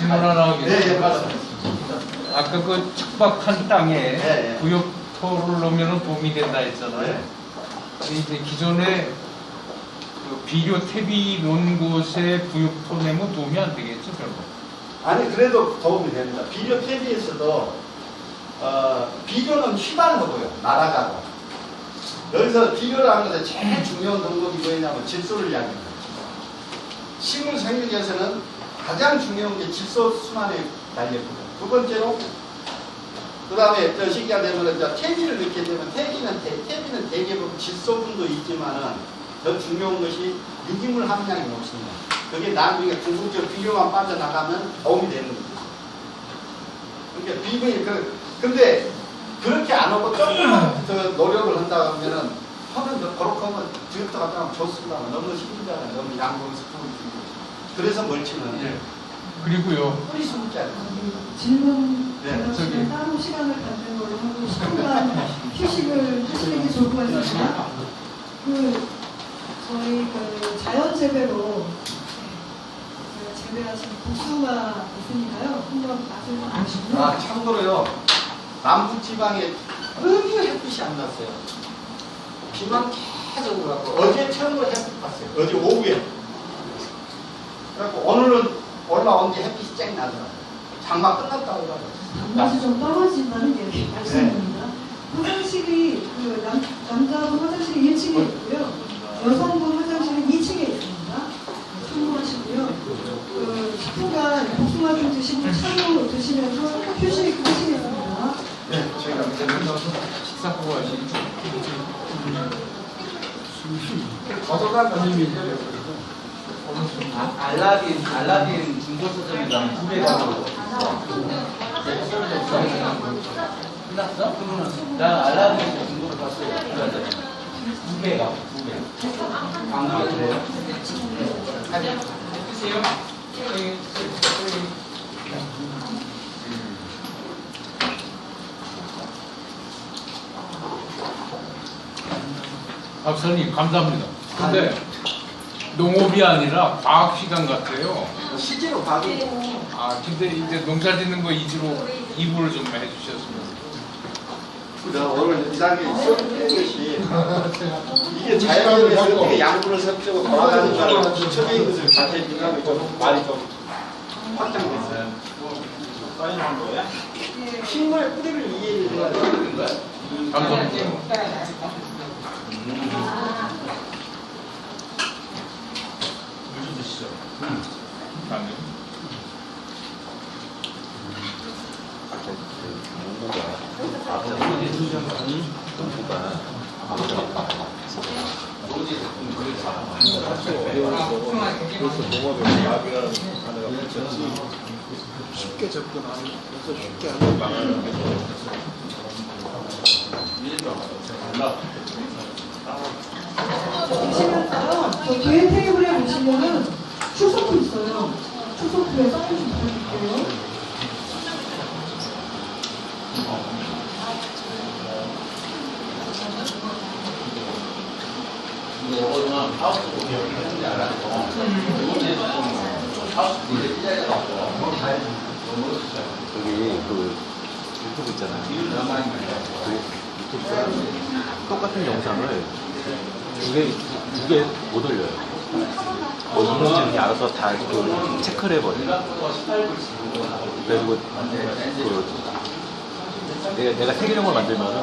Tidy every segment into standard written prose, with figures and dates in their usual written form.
질문 하나 하겠습니다. 네, 맞습니다. 아까 그 척박한 땅에 네. 부엽토를 넣으면 도움이 된다 했잖아요. 네. 근데 이제 기존에 그 비료 탭이 놓은 곳에 부엽토 내면 도움이 안 되겠죠, 별로. 아니, 그래도 도움이 됩니다. 비료 탭에서도, 비료는 휘발하고요, 날아가고. 여기서 비료라는 것은 제일 중요한 덕목이 뭐냐면 질소를 이야기합니다. 식물 생육에서는 가장 중요한 게 질소 순환에 달려있거든요. 두 번째로, 그 다음에 저 시기가 되면 퇴비를 넣게 되면 퇴비는 대개 보면 질소분도 있지만은 더 중요한 것이 유기물 함량이 높습니다. 그게 나중에 궁극적 비료만 빠져나가면 도움이 되는 거죠. 그러니까 비분이 근데 그렇게 안 하고 조금만 더 노력을 한다 하면은 하면 더 거룩하면 주역도 갔다 하면 좋습니다. 너무 힘들잖아요. 너무 양분을 습품을 그래서 멀치는 예. 그리고요. 뿌리 숨지 않아요. 질문 네, 저기 따로 시간을 갖는 걸로 하고 10분간 휴식을 하시는 게 좋을 것 같습니다. 저희 자연 재배로 재배하신 복숭아 있으니까요. 한번 맛을 보시면. 참고로요. 남북지방에 너무 햇빛이 안 났어요. 비만 계속 오고 어제 처음으로 햇빛 봤어요. 어제 오후에. 그래갖고 오늘은 올라온 게 햇빛이 쨍 나더라고요. 장마 끝났다고 하더라고요. 단맛이 좀 떨어진다는 게 말씀입니다. 화장실이 남자분 화장실이 1층에 있고요. 여성분 화장실은 2층에 있습니다. 참고하시고요. 10분간 복숭아 좀 드시고 차로 드시면서 휴식 하시겠습니다. 네, 저희가 식사하고 하시죠. 거듭난 것님이 알라딘 중고 서점이랑 두 배 가지고 끝났어? 나 알라딘 중고를 봤어요. 두 배가 두 배. 강남에 그래요? 드세요. 박사님 감사합니다. 근데 농업이 아니라 과학 시간 같아요. 실제로 봐도 근데 이제 농사 짓는 거 위주로 이부를 좀 해주셨으면. 오늘 이상하게 섞는 것이 이게 자연에서 어떻게 양분을 섞고 돌아가는가 기초적인 것을 가르치는 좀 많이 좀 확장됐어요. 사인한 거야? 식물의 뿌리를 이해하는 거야. 감사합니다. 물좀 드시죠. 아니요. 그래서 농업의 마비라는 단어가 붙였지 쉽게 접근하면서 쉽게 하면 망하는 게 보시면서요. 저 뒤에 테이블에 보시면은 추석도 있어요. 추석도에 사인 좀 부탁드릴게요. 여기 그 유튜브 있잖아요. 그 유튜브가 똑같은 영상을 두 개 못 올려요. 이분들이 알아서 다 그 체크를 해버려요. 그래가지고 내가 새기는 걸 만들면은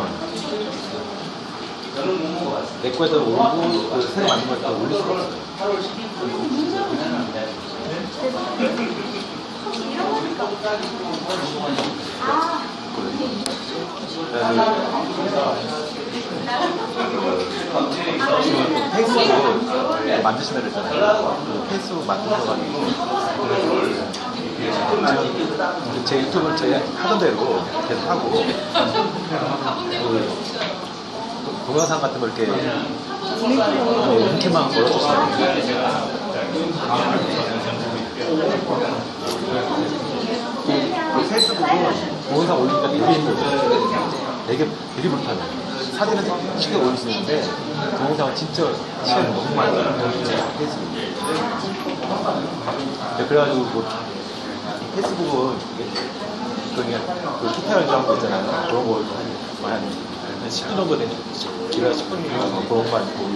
내 거에다 올리고 그 새로 만든 거에다 올릴 수가 없어요. 지금 페이스북 만드신다고 했잖아요. 그 페이스북 만드셔가지고 제 유튜브는 저희 하던 대로 계속 하고 동영상 같은 거 이렇게 링크만 걸어주시면 페이스북은 동영상 올리기가 되게 힘들어요. 되게 불편해요. 사진은 쉽게 올릴 수 있는데 동영상은 진짜 시간이 너무 많이 걸려요. 페이스북. 그래가지고 뭐 페이스북은 그냥 그 투표를 하는 거 있잖아요. 그런 거 한 10분 정도 되는 길어 10분 정도 그런 거만 보고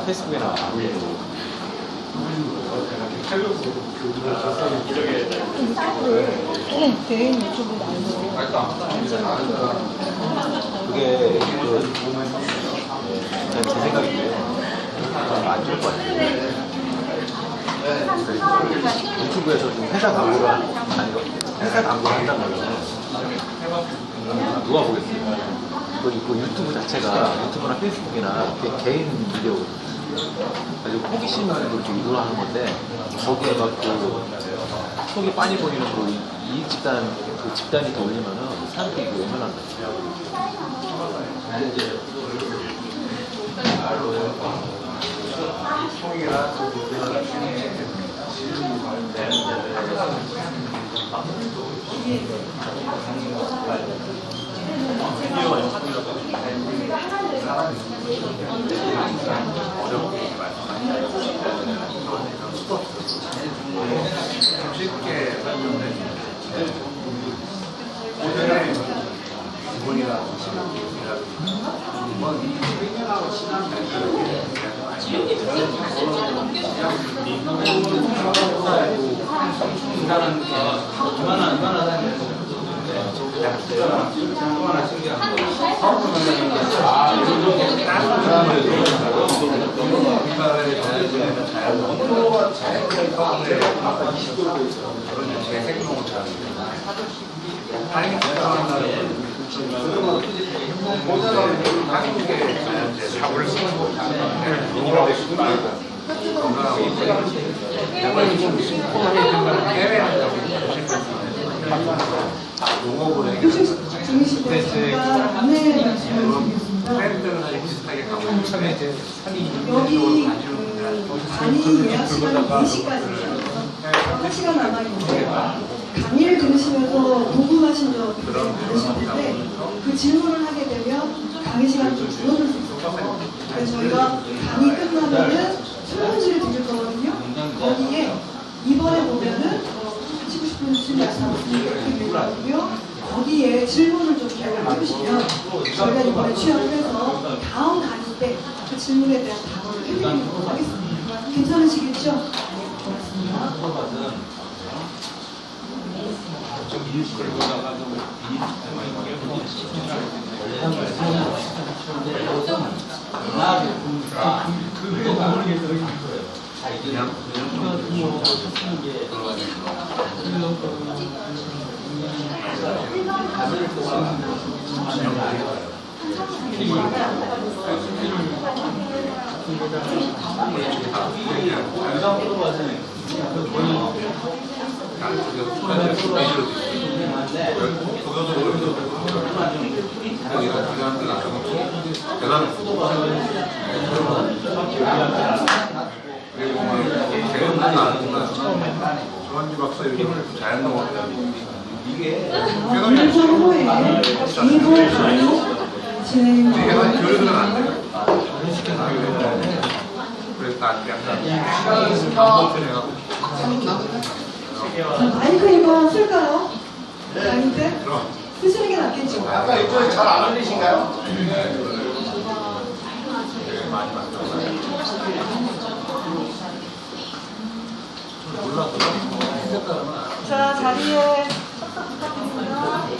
페이스북에는 안 올리고. 개인 유튜브 말고 그게 그냥 제 생각인데요. 안 좋을 것 같아요. 유튜브에서 지금 회사 광고를 아니 회사 광고를 한단 말이에요. 누가 보겠어요? 그 유튜브 자체가 유튜브나 페이스북이나 개인 비디오거든요. 아주 호기심을 이렇게 유도를 하는 건데 거기에 막 그 속이 빤히 보이는 그 이익 집단 그 집단이 더 올리면은 사람들이 이거 외면한다. 근데 이제 쉽게 오전에 기본이나 사고를 쓰고 농업에 휴식 중이신데 제가 안내 말씀을 드리겠습니다. 처음에 이제 여기 강의 예약 시간이 4시까지예요. 1시간 남아있는데 강의를 들으시면서 궁금하신 점 많으실 텐데 그 질문을 하게 되면 강의 시간이 좀 줄어들 수 있어요. 그래서 저희가 강의 끝나면은 설문지를 드릴 거거든요. 거기에 이번에 보면은 하시고 싶은 질문 이렇게 되거든요. 거기에 질문을 좀 기억을 해주시면 저희가 이번에 취합을 해서 다음 강의 때 그 질문에 대한 답을 해드리도록 하겠습니다. 괜찮으시겠죠? 고맙습니다. 조한기 박사 이름을 자연농업이라는 이게 오늘 정보에 이거 진행입니다. 교육은 안 돼요. 그래서 나 약간 반복해가지고 마이크 이거 쓸까요? 강의 때? 쓰시는 게 낫겠죠? 아까 이쪽에 잘 안 들리신가요? 자, 자리에 착석 부탁드립니다.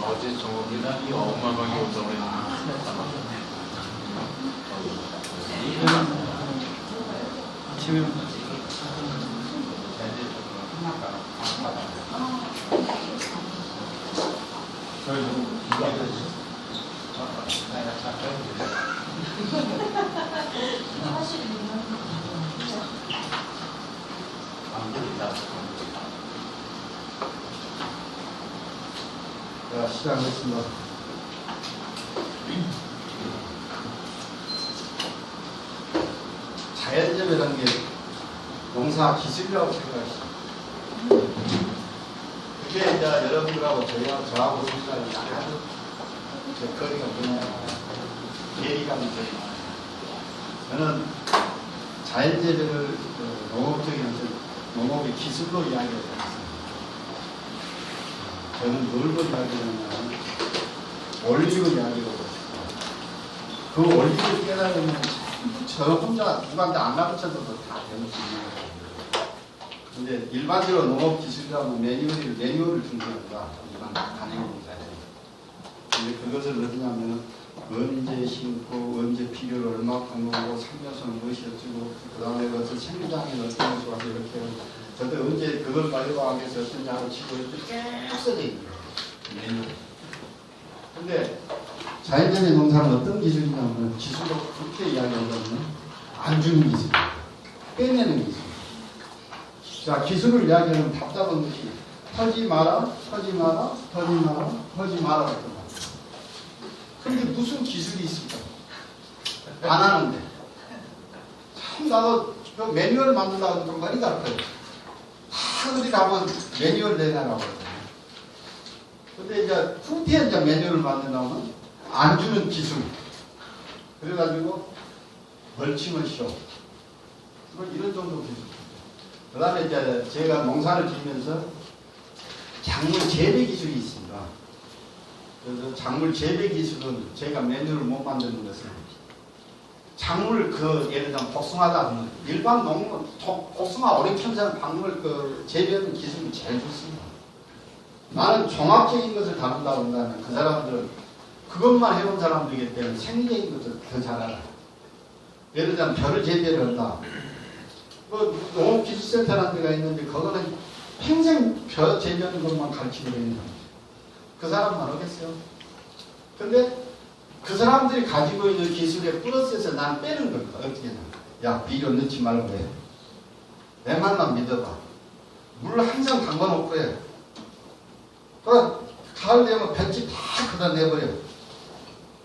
어제 정업이 어마어마하게 오자고 했는데 지금 자, 시작하겠습니다. 자연재배라는 게 농사 기술이라고 생각하시죠. 그게 이제 여러분들하고 저하고 생각이 아주 거리가 뭐냐면 괴리감이 되게 많아요. 저는 자연재배를 농업의 기술로 이야기를 했어요. 저는 뭘로 이야기하냐면 원리로 이야기를 했어요. 그 원리를 깨달으면 저 혼자 누구한테 안 가르쳐도 다 배울 수 있는 거예요. 근데 일반적으로 농업 기술이라면 매뉴얼을 준비한다. 일반 단행업자에. 근데 그것을 어디냐면 언제 심고 언제 필요를 얼마큼 하고 상여선 무엇이 어쩌고 그 다음에 그것을 생리장에 어떤 것이 와서 이렇게 하고 저때 언제 그걸 발효하기 위해서 어떤 약을 치고 이렇게 쭉 써져 있는 거예요. 매뉴얼. 근데 자연재배 농사는 어떤 기술이냐면 기술로 그렇게 이야기하거든요. 안 주는 기술, 빼내는 기술. 자, 기술을 이야기하면 답답한 것이 하지 마라, 하지 마라, 하지 마라, 하지 마라. 그런데 무슨 기술이 있을까? 안 하는데. 참 나도 그 매뉴얼 만든다고 좀 머리 가르쳐요. 다 어디 가면 매뉴얼 내놔라고. 근데 이제 후티에 이제 매뉴얼을 만든다면 안 주는 기술. 그래가지고 멀칭을 쉬어. 이런 정도 기술. 그 다음에 이제 제가 농사를 지으면서 작물 재배 기술이 있습니다. 그래서 작물 재배 기술은 제가 매뉴얼을 못 만드는 것은 작물 예를 들면 복숭아다 하면 일반 농물 복숭아 오리천산 작물 재배하는 기술이 제일 좋습니다. 나는 종합적인 것을 다룬다고 한다면 그 사람들은 그것만 해온 사람들이기 때문에 생리적인 것을 더 잘 알아요. 예를 들면 벼를 재배를 한다. 농업기술센터라는 데가 있는데 그거는 평생 벼 재배하는 것만 가르치고 있는 거예요. 그 사람만 하겠어요. 근데 그 사람들이 가지고 있는 기술에 플러스해서 난 빼는 겁니다. 어떻게 하냐. 야, 비료 넣지 말고 해. 내 말만 믿어봐. 물 항상 담가놓고 해. 가을 되면 볏짚 다 그다 내버려.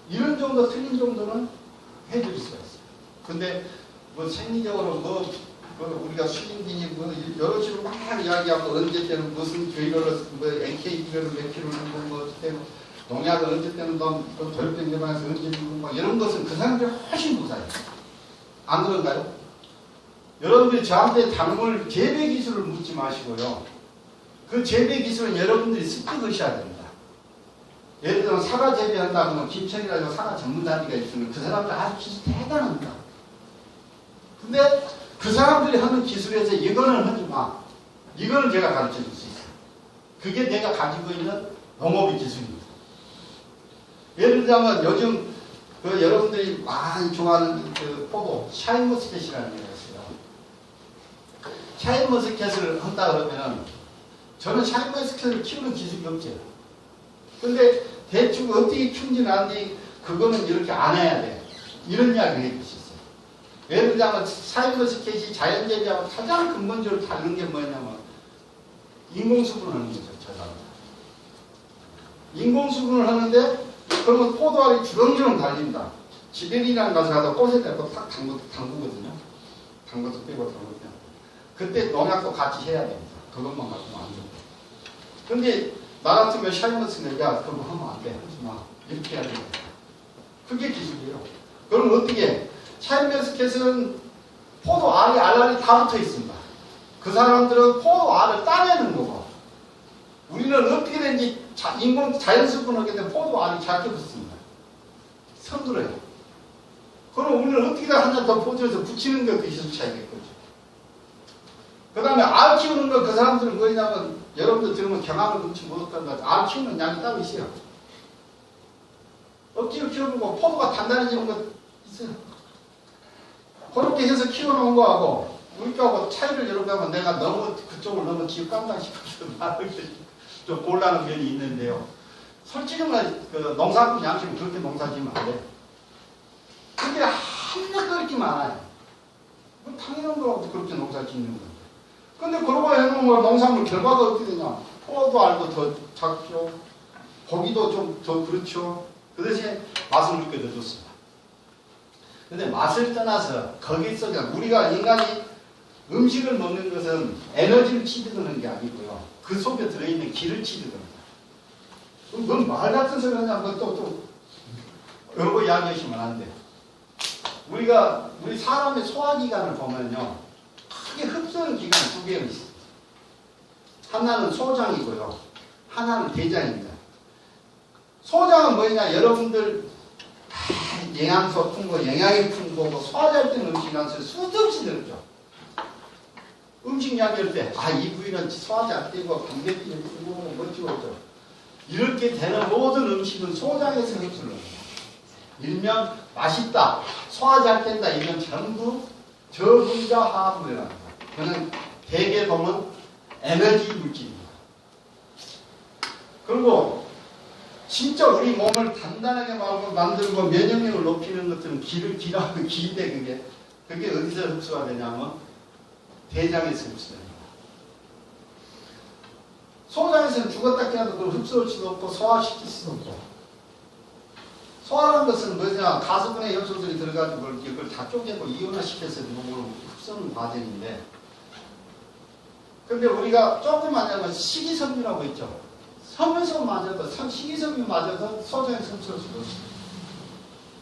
이런 정도 틀린 정도는 해줄 수가 있어요. 근데 생리적으로 우리가 수진기니 여러 식으로 막 이야기하고 언제 때는 무슨 교육을 NK 비료를 몇 킬로 넣고 어떻게 농약을 언제 때는 절벽 예방해서 언제 넣고 이런 것은 그 사람들이 훨씬 무사해요. 안 그런가요? 여러분들이 저한테 작물 재배 기술을 묻지 마시고요. 그 재배 기술은 여러분들이 습득하셔야 됩니다. 예를 들면 사과 재배한다 그러면 김천이라고 사과 전문단위가 있으면 그 사람들 아주 기술 대단합니다. 근데 그 사람들이 하는 기술에서 이거는 하지 마. 이거는 제가 가르쳐 줄 수 있어요. 그게 내가 가지고 있는 농업의 기술입니다. 예를 들면 요즘 여러분들이 많이 좋아하는 포도, 샤인머스켓이라는 게 있어요. 샤인머스켓을 한다 그러면 저는 샤인머스켓을 키우는 기술이 없죠. 근데 대충 어떻게 키운지는 아는데 그거는 이렇게 안 해야 돼. 이런 이야기를 해줄 수 있어요. 예를 들자면 샤인머스켓이 자연재배하고 가장 근본적으로 다른 게 뭐냐면 인공수분을 하는 거죠. 저 사람. 인공수분을 하는데 그러면 포도알이 주렁주렁 달린다. 지베리라는 가서 가서 꽃에 대고 탁 담그거든요. 담궈서 빼고 담그면 그때 농약도 같이 해야 됩니다. 그것만 갖고는 안 돼요. 근데 나 같으면 샤인머스켓 야 그거 하면 안 돼. 하지 마. 이렇게 해야 됩니다. 그게 기술이에요. 그럼 어떻게 해? 샤인머스켓은 포도 알이 알알이 다 붙어 있습니다. 그 사람들은 포도 알을 따내는 거고 우리는 어떻게 된지 자연수분하게 된 포도 알이 작게 붙습니다. 선두래요. 그럼 우리는 어떻게 한 잔 더 포도에서 붙이는 게 기술 차이겠죠. 그 다음에 알 키우는 거 그 사람들은 뭐냐면 여러분들 들으면 경험을 넣지 못한다. 알 키우는 양이 따로 있어요. 억지로 키우는 거 포도가 단단해지는 거 있어요. 그렇게 해서 키워놓은 거하고 우리 거하고 차이를 여러분 하면 내가 너무 그쪽을 너무 기억감당 싶어서 좀 곤란한 면이 있는데요. 솔직히 말해 농사꾼 양식은 그렇게 농사 지으면 안 돼. 그게 한낱 그렇게 많아요. 당연한 거라고 그렇게 농사 짓는 거예요. 근데 그러고 해놓은 거 농산물 결과가 어떻게 되냐. 포도 알도 더 작죠. 고기도 좀 더 그렇죠. 그 대신에 맛은 그렇게 더 좋습니다. 근데 맛을 떠나서 거기서 우리가 인간이 음식을 먹는 것은 에너지를 취득하는 게 아니고요. 그 속에 들어있는 기를 취득합니다. 뭔 말 같은 소리 하냐, 또 여러 거 이야기하시면 안 돼. 우리 사람의 소화기관을 보면요. 크게 흡수하는 기관이 두 개가 있어요. 하나는 소장이고요. 하나는 대장입니다. 소장은 뭐냐, 여러분들 영양소 풍부, 영양이 풍부하고 소화잘 되는 음식 한서 수도 없이 들었죠. 음식 이야기할 때, 이 부위는 소화 잘 되고, 단백질이 풍부하고, 멋지고, 이렇게 되는 모든 음식은 소장에서 흡수를 합니다. 일명 맛있다, 소화 잘 된다, 이건 전부 저분자 화합을 합니다. 그는 대개 보면 에너지 물질입니다. 그리고 진짜 우리 몸을 단단하게 만들고 면역력을 높이는 것들은 기라고 기인데 그게 어디서 흡수가 되냐면 대장에서 흡수됩니다. 소장에서는 죽었다 깨어도 그걸 흡수할 수도 없고 소화시킬 수도 없고. 소화라는 것은 뭐냐, 가수분해 요소들이 들어가지고 그걸 다 쪼개고 이온화시켜서 몸으로 흡수하는 과정인데, 근데 우리가 조금 하냐면 식이섬유라고 있죠. 섬유소 맞아도 식이섬유 맞아서 소장에서 흡수할 수도 없어요.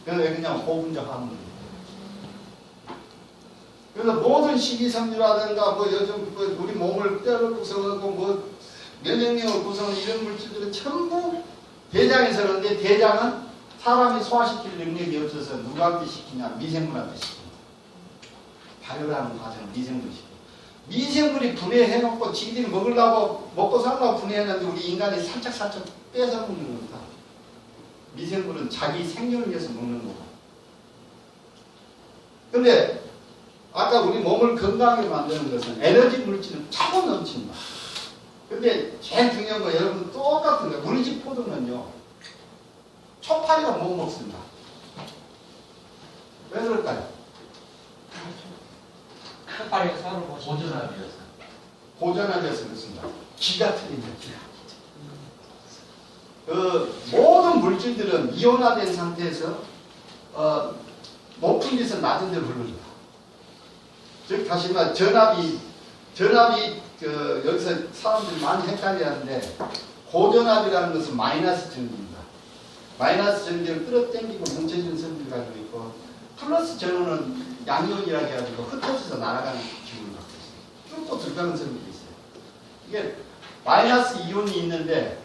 그래서 그냥 호분자 화합물입니다. 그래서 모든 식이섬유라든가 요즘 우리 몸을 뼈를 구성하고 면역력을 구성하는 이런 물질들은 전부 대장에서 그런데, 대장은 사람이 소화시킬 능력이 없어서 누구한테 시키냐, 미생물한테 시킵니다. 발효하는 과정은 미생물이 시킵니다. 미생물이 분해해놓고 지들이 먹으려고, 먹고 살려고 분해했는데 우리 인간이 살짝 빼서 먹는 겁니다. 미생물은 자기 생존을 위해서 먹는 거고. 근데 아까 우리 몸을 건강하게 만드는 것은 에너지 물질은 차고 넘칩니다. 근데 제일 중요한 거, 여러분 똑같은 거예요. 우리 집 포도는요, 초파리가 못 먹습니다. 왜 그럴까요? 햇발이 서로 보존하면서. 보존하면서 그렇습니다. 기가 틀립니다. 모든 물질들은 이온화된 상태에서 높은 데서 낮은 데로 흐릅니다. 즉 다시 말해 전압이 여기서 사람들이 많이 헷갈려하는데, 고전압이라는 것은 마이너스 전압입니다. 마이너스 전압을 끌어당기고 뭉쳐지는 성질을 가지고 있고, 플러스 전압은 양이온이라고 해가지고 흩어져서 날아가는 기분을 갖고 있어요. 뚫고 들어가는 성질이 있어요. 이게 마이너스 이온이 있는데,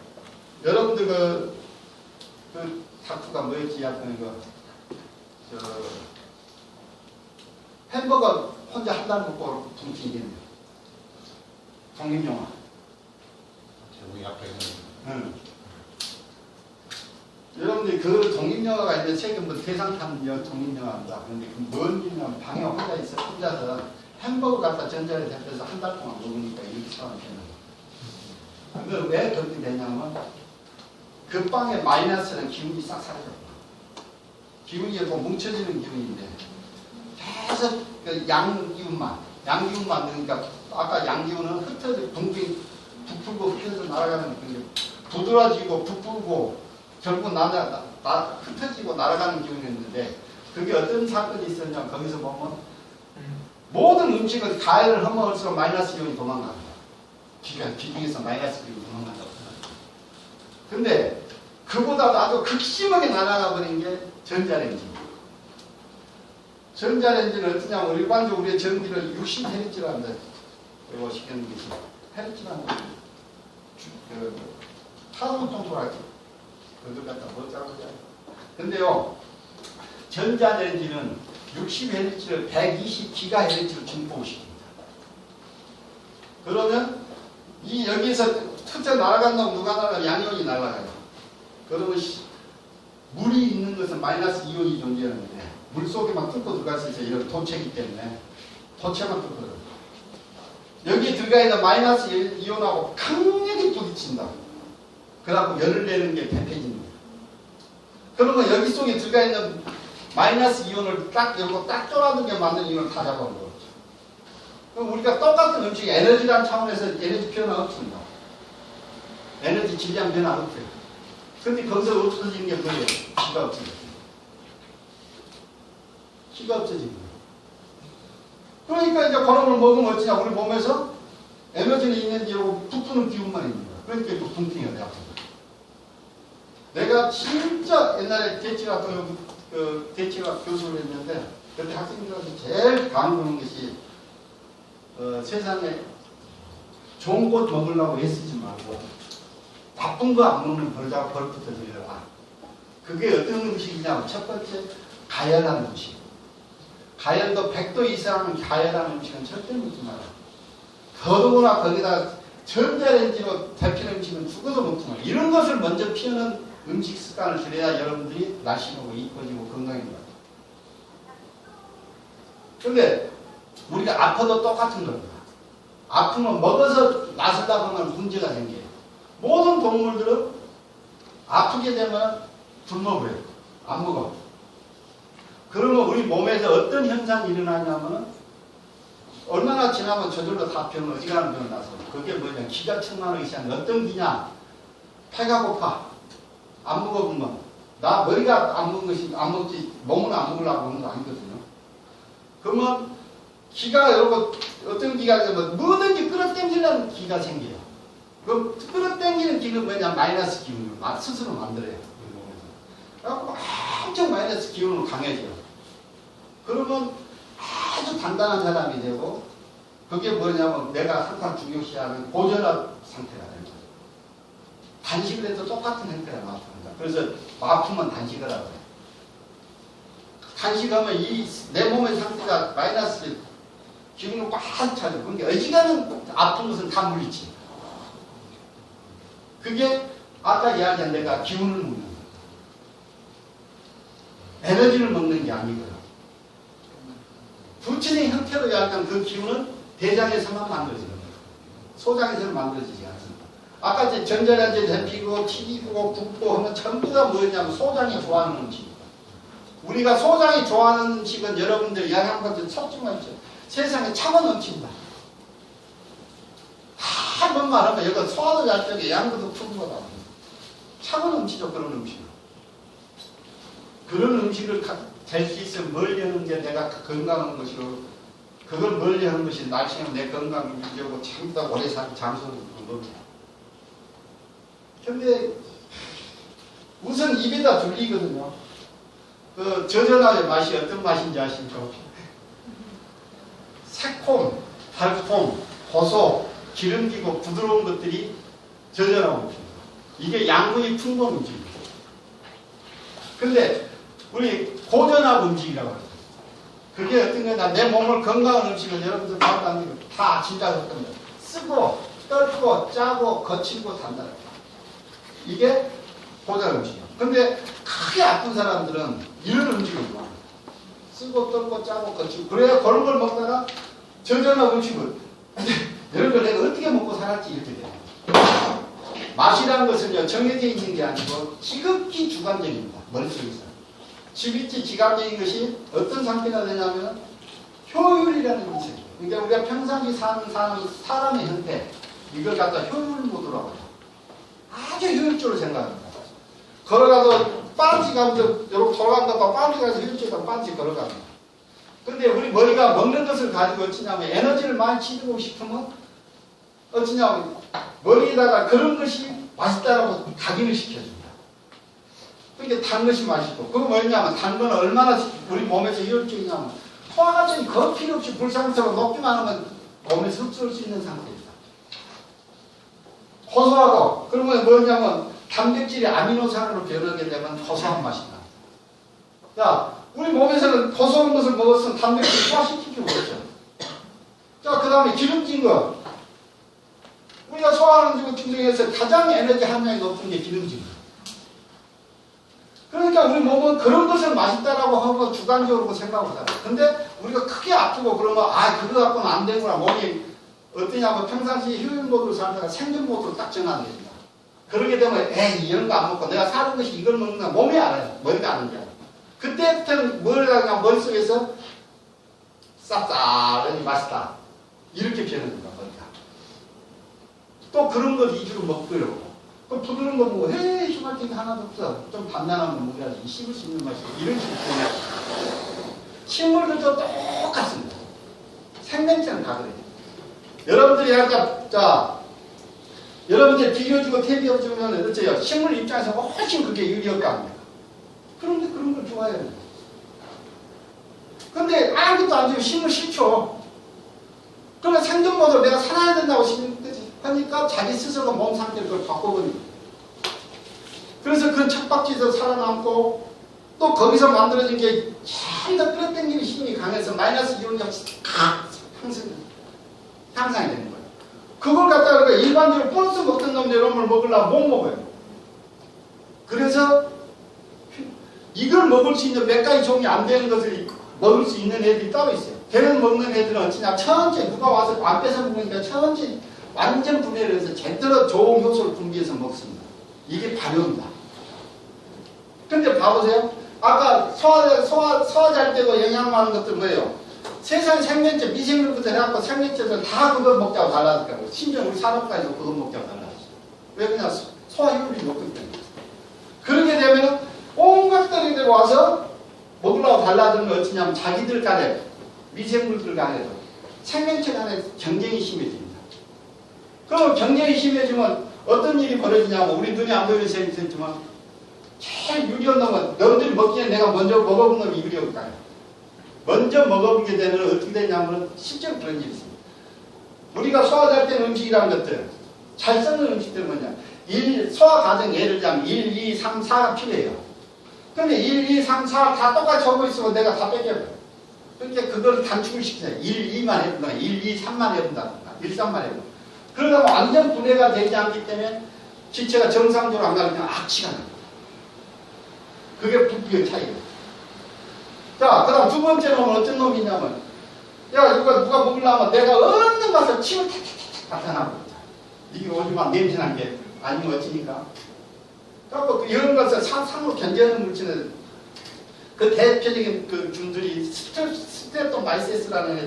여러분들 그 다큐가 뭐였지? 약간 햄버거 혼자 한 달 먹고 퉁치겠네요. 독립영화. 제목이 앞에 있는. 응. 여러분들이 그 독립영화가 있는 책은 대상탄 독립영화입니다. 그런데 그 뭔 일이냐면 방에 혼자서 햄버거 갖다 전자레인지 데펴서 한 달 동안 먹으니까 이렇게 사람이 되는 거예요. 왜 그렇게 되냐면 그 빵에 마이너스는 기운이 싹 사라져요. 기운이 뭐 뭉쳐지는 기운인데 계속 그 양기운만 그러니까 아까 양기운은 흩어져 붕붕 부풀고 흩어져 날아가는 게 부드러지고 부풀고 결국 흩어지고 날아가는 기운이었는데, 그게 어떤 사건이 있었냐, 거기서 보면 모든 음식을 가열을 허물수록 마이너스 이온이 도망갑니다. 기중에서 마이너스 이온이 도망간다고 생각합니다. 근데 그보다도 아주 극심하게 날아가 버린 게 전자레인지입니다. 전자레인지는 어떠냐면 일반적으로 우리의 전기를 60Hz로 합니다. 이거 시키는 것이 Hz라는 타원 정도로 하죠. 그걸 갖다 뭐 짜고자. 근데요, 전자레인지는 60Hz를 120GHz로 증폭시킵니다. 그러면 여기서 특정 날아간다면 누가 날아가? 양이온이 날아가요. 그러면 물이 있는 것은 마이너스 이온이 존재하는데, 물 속에만 뚫고 들어갈 수 있어요. 이런 도체이기 때문에 도체만 뚫고 들어가요. 여기 들어가 있는 마이너스 이온하고 강력히 부딪힌다. 그래갖고 열을 내는 게 대패집니다. 그러면 여기 속에 들어가 있는 마이너스 이온을 딱 열고 딱 쫄아들게 만든 이온을 다 잡아먹는 거죠. 그럼 우리가 똑같은 음식에 에너지라는 차원에서 에너지 변화 없습니다. 에너지 질량 변화 없어요. 근데 거기서 없어지는 게 뭐예요? 기가 없습니다. 키가 없어지는 거예요. 그러니까 이제 그런 걸 먹으면 어찌냐. 우리 몸에서 에너지는 있는지 이러고 부푸는 기운만 있는 거야. 그러니까 또 붕팅이 돼요. 내가 진짜 옛날에 대치학 교수를 했는데 그때 학생들한테 제일 강조하는 것이 세상에 좋은 것 먹으려고 애쓰지 말고 나쁜 거 안 먹는 벌부터 들여라. 그게 어떤 음식이냐면 첫 번째 가열한 음식. 가열도 100도 이상은 가열한 음식은 절대 먹지 마라. 더더구나 거기다 전자레인지로 데피는 음식은 죽어도 먹지 마라. 이런 것을 먼저 피우는 음식 습관을 들여야 여러분들이 날씬하고 이뻐지고 건강해져요. 근데 우리가 아파도 똑같은 겁니다. 아프면 먹어서 나서다 보면 문제가 생겨요. 모든 동물들은 아프게 되면 굶어버려요. 안 먹어. 그러면 우리 몸에서 어떤 현상이 일어나냐면 얼마나 지나면 저절로 다 병, 어지간한 병 나서. 그게 뭐냐. 기가 충만하기 시작하는 어떤 기냐. 배가 고파. 안 먹어보면. 나 머리가 안 먹은 것이, 안 먹지, 몸은 안 먹으려고 하는 거 아니거든요. 그러면 기가 여러분 어떤 기가 되면 뭐든지 끌어당기는 기가 생겨요. 그 끌어당기는 기는 뭐냐. 마이너스 기운을 스스로 만들어요. 그래갖고 엄청 마이너스 기운으로 강해져요. 그러면 아주 단단한 사람이 되고 그게 뭐냐면 내가 항상 중요시하는 고전압 상태가 되는 거죠. 단식을 해도 똑같은 형태가 나타납니다. 그래서 아프면 단식을 하고 단식하면 이 내 몸의 상태가 마이너스 기운을 꽉 차죠. 그러니까 어지간한 아픈 것은 다 물리치. 그게 아까 이야기한 내가 기운을 먹는 거예요. 에너지를 먹는 게 아니고요. 부친의 형태로 약간 그 기운은 대장에서만 만들어지는 거예요. 소장에서는 만들어지지 않습니다. 아까 이제 전자레인지 데피고 튀기고 굽고 하면 전부 다 뭐였냐면 소장이 좋아하는 음식입니다. 우리가 소장이 좋아하는 음식은 여러분들 영양분들 찾지만 있죠. 세상에 차고 넘칩니다. 한 번만 하면 여기 소화도 잘 되게 양도 풍부하다. 차고 넘치죠. 그런 음식. 그런 음식을 될 수 있으면 멀리 하는 게 내가 건강한 것이고 그걸 멀리 하는 것이 날씨는 내 건강을 유지하고 참다 오래 사는 장소를 겁니다. 근데 우선 입에다 둘리거든요. 그 저전화의 맛이 어떤 맛인지 아십니까? 새콤, 달콤, 고소, 기름지고 부드러운 것들이 저전화 음식입니다. 이게 양분이 풍부한 음식입니다. 근데 우리 고전압 음식이라고 하죠. 그게 어떤 거냐. 내 몸을 건강한 음식을 여러분들 다 진짜 어떤 거예요. 쓰고, 떫고, 짜고, 거칠고, 단단하고. 이게 고전압 음식이에요. 근데 크게 아픈 사람들은 이런 음식을 좋아해요. 쓰고, 떫고, 짜고, 거칠고. 그래야 그런 걸 먹다가 저전압 음식을 이런 걸 내가 어떻게 먹고 살았지 이렇게 돼요. 맛이라는 것은요, 정해져 있는 게 아니고 지극히 주관적입니다. 머릿속에서. 지극히 지감적인 것이 어떤 상태가 되냐면 효율이라는 것이에요. 그러니까 우리가 평상시 사는 사람의 형태, 이걸 갖다 효율 모드라고 해요. 아주 효율적으로 생각합니다. 걸어가도 빤지 가면서 이렇게 돌아간다고 빤지 가서 효율적으로 빤지 걸어갑니다. 근데 우리 머리가 먹는 것을 가지고 어찌냐면 에너지를 많이 치르고 싶으면 어찌냐면 머리에다가 그런 것이 맛있다라고 각인을 시켜줍니다. 그러니까 단 것이 맛있고 그거 뭐냐면 단 거는 얼마나 우리 몸에서 효율적이냐면 소화과정이 거의 필요 없이 불상태로 녹기만 하면 몸에서 흡수할 수 있는 상태입니다. 고소하고 그러면 뭐냐면 단백질이 아미노산으로 변하게 되면 고소한 맛이 납니다. 자, 우리 몸에서는 고소한 것을 먹었으면 단백질을 소화시키기 어렵죠. 자, 그 다음에 기름진 거. 우리가 소화하는 것 중에서 가장 에너지 함량이 높은 게 기름진 거. 그러니까 우리 몸은 그런 것을 맛있다라고 하고 주관적으로 생각을 하잖아요. 근데 우리가 크게 아프고 그러면 그거 갖고는 안 되구나. 몸이 어떠냐면 평상시에 효율 모드로 살다가 생존 모드로 딱 전환됩니다. 그러게 되면 이런 거 안 먹고 내가 사는 것이 이걸 먹는다. 몸이 알아요. 머리가 아는 게 아니에요. 그때부터는 뭘 하냐 머릿속에서 쌉싸르니 맛있다. 이렇게 변합니다. 머리가. 또 그런 걸 위주로 먹고요. 그 부드러운 거 보고 휴말팅이 하나도 없어. 좀 단단한 거 먹어야지. 씹을 수 있는 맛이 이런 식으로 변해요. 식물들도 똑같습니다. 생명체는 다르대요. 여러분들이 아까 여러분들 비료주고 퇴비 없으면 어째요? 식물 입장에서 훨씬 그게 유리할 거 아닙니까? 그런데 그런 걸 좋아해요. 근데 아무것도 안 주면 식물 싫죠. 그러면 생존 모드로 내가 살아야 된다고 하니까 자기 스스로 몸 상태를 그걸 바꿔버립니다. 그래서 그 척박지에서 살아남고 또 거기서 만들어진 게 제일 더 끌어당기는 힘이 강해서 마이너스 기온이 향상이 되는 거예요. 그걸 갖다가 일반적으로 플러스 먹던 놈들 이런 걸 먹으려면 못 먹어요. 그래서 이걸 먹을 수 있는 몇 가지 종이 안 되는 것을 먹을 수 있는 애들이 따로 있어요. 걔를 먹는 애들은 어찌냐 천천히 누가 와서 안 뺏어 먹으니까 천천히 완전 분해를 해서 제대로 좋은 효소를 분비해서 먹습니다. 이게 발효입니다. 근데 봐보세요. 아까 소화 잘 되고 영양 많은 것들 뭐예요? 세상 생명체, 미생물부터 해갖고 생명체들 다 그거 먹자고 달라졌다고. 심지어 우리 산업까지도 그거 먹자고 달라졌어요. 왜 그냥 소화효율이 높기 때문에. 그렇게 되면 온갖 것들이 와서 먹으려고 달라지는 건 어찌냐면 자기들 간에 미생물들 간에도 생명체 간에 경쟁이 심해집니다. 그럼 경쟁이 심해지면 어떤 일이 벌어지냐면 우리 눈에 안 보이는 셈이 있지만 제일 유리한 놈은 너희들이 먹기에 내가 먼저 먹어본 놈이 유리할까요? 먼저 먹어보게 되면 어떻게 되냐면 실제로 그런 일이 있습니다. 우리가 소화 잘 되는 음식이라는 것들 잘 썩는 음식들 뭐냐 소화 과정 예를 들자면 1, 2, 3, 4가 필요해요. 근데 1, 2, 3, 4 다 똑같이 하고 있으면 내가 다 뺏겨버려요. 그러니까 그걸 단축을 시키자. 1, 2만 해본다. 1, 2, 3만 해본다. 1, 3만 해본다. 그러다 보면 완전 분해가 되지 않기 때문에 기체가 정상적으로 안 가면 그냥 악취가 납니다. 그게 부피의 차이예요. 자, 그 다음 두 번째 놈은 어떤 놈이 있냐면 야, 이거 누가 먹으려면 내가 얼른 가서 침을 탁탁탁 나타나고 이게 오지만 냄새난 게 아니면 어찌니까. 그래서 이런 것을 상으로 견제하는 물질은 그 대표적인 그 균들이 스트레토마이세스라는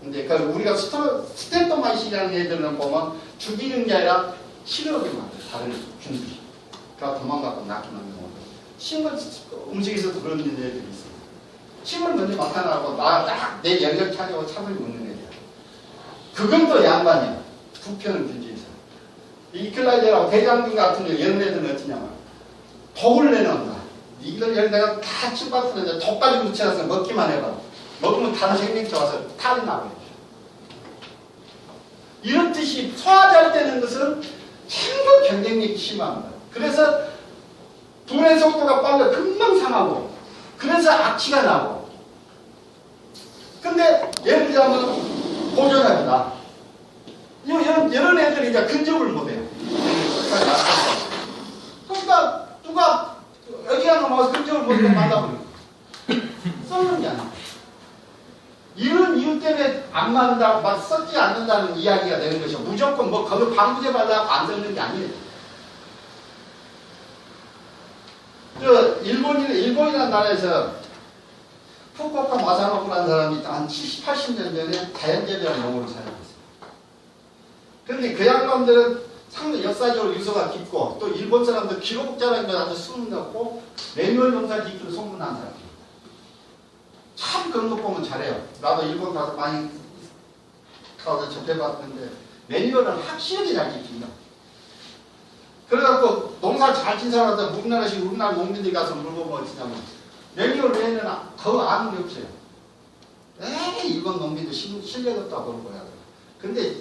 애들인데 우리가 스트레토마이시라는 애들은 보면 죽이는 게 아니라 싫어하게 만들어요. 다른 균들이. 그러니까 도망가고 낚이는 거고. 식물 음식에서도 그런 애들이 있어요. 침을 먼저 나타나고 내 영역 차지하고 참을 먹는 애들. 그건 또 양반이야. 부편을 분지해서. 이클라이저라고 대장균 같은 거 이런 애들은 어찌냐면 독을 내놓는다. 이걸 내가 다 칠받았는데 독까지 묻혀서 먹기만 해봐. 먹으면 다른 생명체 와서 탈이 나버려. 이런 뜻이 소화 잘 되는 것은 전부 경쟁력이 심합니다. 그래서 분해 속도가 빨라 금방 상하고 그래서 악취가 나고. 근데 예를 들자면 보존합니다. 이런 애들이 이제 근접을 못해요. 그러니까 누가 여기 하나 와서 근접을 못해서 만나버려요. 썩는 게 아니야. 이런 이유 때문에 안 맞는다고 막 썩지 않는다는 이야기가 되는 것이죠. 무조건 뭐 거기 방부제 발라고 안 썩는 게 아니에요. 일본이라는 나라에서 후쿠오카 마사노부라는 사람이 한 70, 80년 전에 자연재배한 농으로 살아갔어요. 그런데 그 양반들은 상당히 역사적으로 유서가 깊고 또 일본 사람들 기록자라는 걸 아주 소문났고 매뉴얼 농사 짓기로 소문난 사람입니다. 참 그런 거 보면 잘해요. 나도 일본 가서 많이 가서 접해봤는데 매뉴얼은 확실하게 잘 지킵니다. 그래갖고 농사 잘 친 사람한테 우리나라 농민들이 가서 물어보면 어찌냐면 매뉴얼 외에는 더 아는 게 없어요. 에이 일본 농민도 실력 없다고 그런 거야. 근데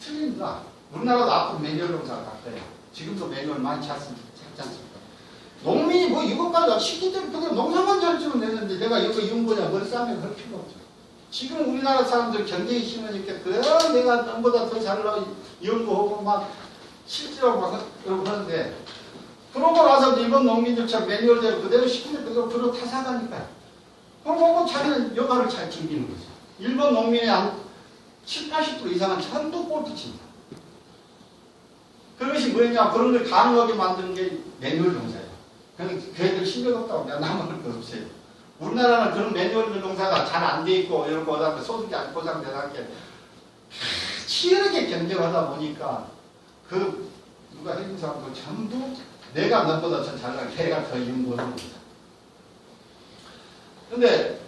틀립니다. 우리나라도 앞으로 매뉴얼 농사가 바뀌어요. 지금도 매뉴얼 많이 찾지 않습니까? 농민이 뭐 이것까지 시키 때문에 그냥 농사만 잘 지면 되는데 내가 이거 이용보냐 머리 싸면 할 필요 없죠. 지금 우리나라 사람들 경쟁이 심하니까 내가 너보다 더 잘나고 연구하고 막 실질하고 막 하는데 그러고 나서 일본 농민들처럼 매뉴얼대로 그대로 시키면 그거 타사가니까요. 그러고 자기는 여가를 잘 즐기는 거죠. 일본 농민의 한 70, 80% 이상은 전부 골프 칩니다. 그것이 뭐냐 그런 걸 가능하게 만드는 게 매뉴얼 농사예요. 그러니까 걔들 실력 없다고 내가 남을 거 없어요. 우리나라는 그런 매뉴얼 농사가 잘 안 돼 있고 이런 거다 소득이 안 보장되는 게 치열하게 경쟁하다 보니까 그 누가 해준 사람도 전부 내가 너보다 더 잘나게 걔가 더 연구하는 겁니다. 근데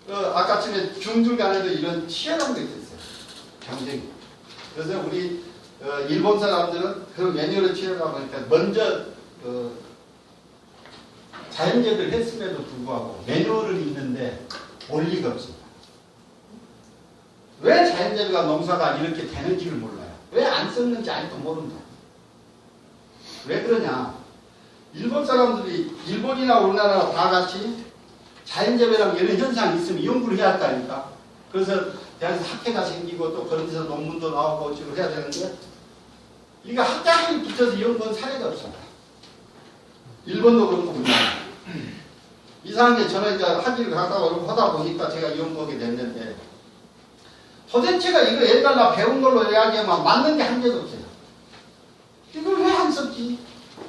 아까쯤에 중들 간에도 이런 치열한 게 있었어요. 경쟁이. 그래서 우리 일본 사람들은 그 매뉴얼을 취해가 보니까 먼저 자연재배를 했음에도 불구하고 매뉴얼을 읽는데 원리가 없습니다. 왜 자연재배가 농사가 이렇게 되는지를 몰라요. 왜 안 썼는지 아직도 모른다. 왜 그러냐. 일본 사람들이 일본이나 우리나라 다 같이 자연재배랑 이런 현상이 있으면 연구를 해야 할까니까. 그래서 대학에서 학회가 생기고 또 그런 데서 논문도 나오고 지금 해야 되는데 이게 학자들이 붙여서 연구한 사례가 없습니다. 일본도 그렇고 우리나라. 이상한 게 저는 이제 학위를 하다 보니까 제가 연구하게 됐는데 도대체가 이거 옛날 나 배운 걸로 이야기하면 맞는 게 한 개도 없어요. 이걸 왜 안 썼지?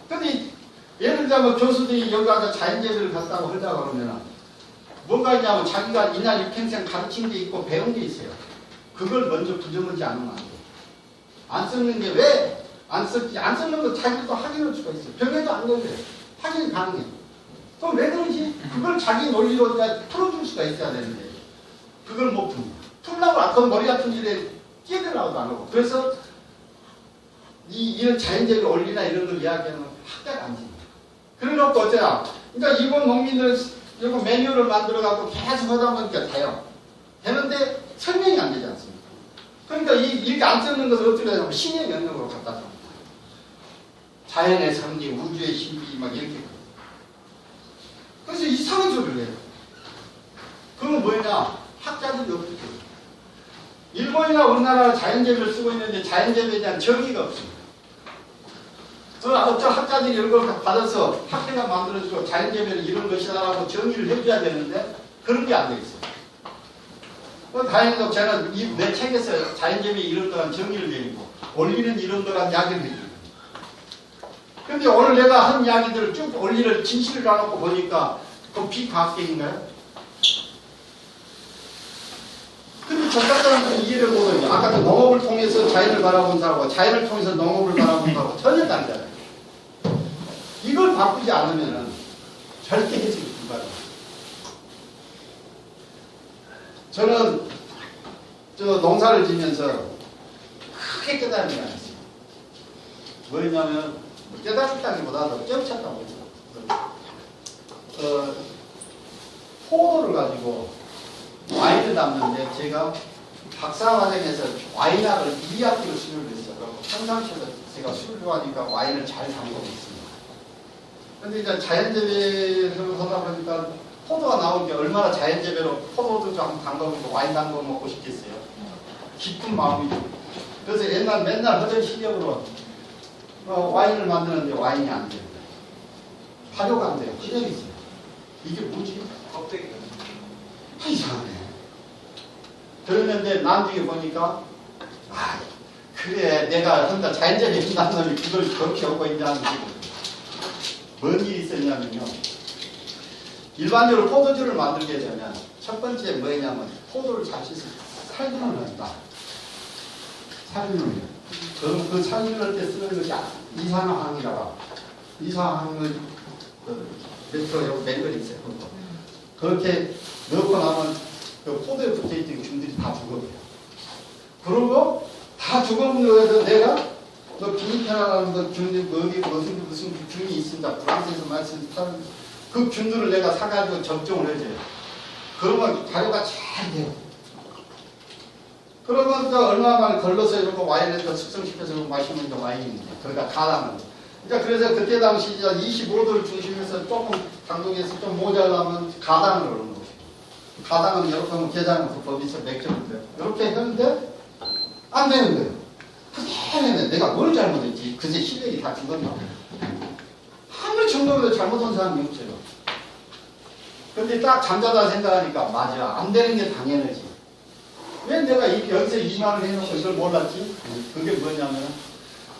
근데 예를 들자면 교수들이 여기 와서 자연재배를 갔다고 하려고 그러면은 뭔가 있냐면 자기가 이날 평생 가르친 게 있고 배운 게 있어요. 그걸 먼저 부정하지 않으면 안 돼. 안 쓰는 게 왜 안 썼지? 안 쓰는 거 자기도 확인할 수가 있어요. 병에도 안 걸려요. 확인이 가능해. 그럼 왜 그러지? 그걸 자기 논리로 풀어줄 수가 있어야 되는데 그걸 못 풉니다. 풀라고 아까 머리 아픈 일에 끼어들라고도 안 하고 그래서 이런 자연재배 원리나 이런 걸 이야기하는 학자가 안 됩니다. 그래놓고 어때요? 그러니까 일본 농민들 이거 매뉴얼을 만들어갖고 계속 하다 보니까 돼요. 되는데 설명이 안 되지 않습니까? 그러니까 이렇게 안 쓰는 것을 어떻게 하냐면 신의 명령으로 갖다 줍니다. 자연의 섭리, 우주의 신비 막 이렇게. 그래서 이상한 소리를 해요. 그건 뭐냐? 학자들이 어떻게 해요? 일본이나 우리나라 자연재배를 쓰고 있는데 자연재배에 대한 정의가 없습니다. 어떤 학자들이 이런 걸 받아서 학회가 만들어주고 자연재배는 이런 것이다라고 정의를 해줘야 되는데 그런 게 안 돼 있어요. 다행히도 저는 내 책에서 자연재배 이런 거란 정의를 내리고 원리는 이런 거란 이야기를 해줘요. 근데 오늘 내가 한 이야기들을 쭉 원리를 진실을 가놓고 보니까 그건 비과학적인가요? 근데 전작자는 이해를 못해요. 아까 농업을 통해서 자연을 바라본다고 자연을 통해서 농업을 바라본다고 전혀 다르잖아요. 이걸 바꾸지 않으면 절대 해석이 불가능해요. 저는 농사를 지면서 크게 깨달은 게 있어요. 뭐였냐면 깨달았다기보다도 쩌쳤다고 했어요. 포도를 가지고 와인을 담는데 제가 박사과정에서 와인학을 2학기로 수료를 했어요. 평상시에서 제가 술을 좋아하니까 와인을 잘 담그고 있습니다. 근데 이제 자연재배를 하다 보니까 포도가 나온 게 얼마나 자연재배로 포도도 좀 담궈먹고 와인 담궈 먹고 싶겠어요. 기쁜 마음이죠. 그래서 옛날 맨날 하던 실력으로 와인을 만드는데 와인이 안 돼요. 발효가 안 돼요. 기력이 있어요. 이게 뭐지? 껍데기가. 이상하네. 그랬는데 나중에 보니까 그래 내가 한다 자연재배 한다는 놈이 그걸 그렇게 하고 있냐는 뭔 일이 있었냐면요. 일반적으로 포도주를 만들게 되면 첫 번째 뭐냐면 포도를 잘 씻어 살균을 한다. 살균을. 그럼 그 살균할 때 쓰는 것이 이산화황이라고. 이산화황을 메트로 맹글이 있어요. 그렇게 넣고 나면 그 포도에 붙어있던 균들이 다 죽어버려요. 그리고 다 죽어버려도 내가 비니페라라는 거 균이 무슨 균이 있습니다. 프랑스에서 말씀하신 그 균들을 내가 사가지고 접종을 해줘요. 그러면 발효가 잘 돼요. 그러면 또 얼마 만에 걸러서 이렇게 와인을 숙성시켜서 마시면 이제 와인입니다. 거기다 가당을. 그러니까 그래서 그때 당시 25도를 중심에서 조금 당동에서 좀 모자라면 가당을 넣는 거죠. 가당은 이렇게 하면 계산은 법이 있어 맥주를 돼요. 이렇게 했는데 안 되는 거예요. 그때는 내가 뭘 잘못했지? 그새 실력이 다 죽었나? 아무리 정도로 잘못한 사람이 없어요. 근데 딱 잠자다 생각하니까 맞아. 안 되는 게 당연하지. 왜 내가 여기서 이만을 해놓고 이걸 몰랐지? 그게 뭐냐면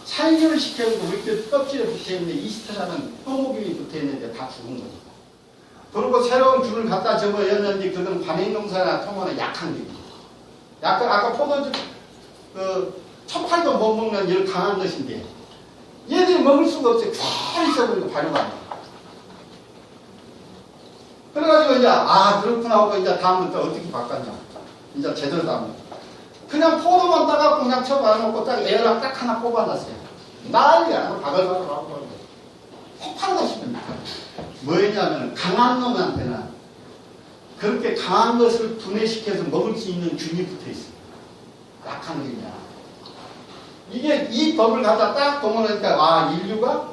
살균을 시켜주고 이렇게 껍질에 붙어있는데 이스트라는 효모균이 붙어있는데 다 죽은 거니까. 그리고 새로운 균을 갖다 접어였는데 그건 관행농사나 통화는 약한 균이에요. 아까 포도주 첫8도 못 먹는 이런 강한 것인데 얘들이 먹을 수가 없어요. 잘 있어버리고 발효가 안 돼요. 그래가지고 이제 그렇구나 하고 이제 다음부터 어떻게 바꿨냐. 이제 제대로 다음. 그냥 포도만 따갖고 그냥 쳐봐놓고 딱 에어락 딱 하나 뽑아놨어요. 난리야. 바글바글 하고. 폭발하다 싶으니까. 뭐였냐면 강한 놈한테는 그렇게 강한 것을 분해시켜서 먹을 수 있는 균이 붙어 있어요. 약한 균이야. 이게 이 법을 갖다 딱 동원하니까 인류가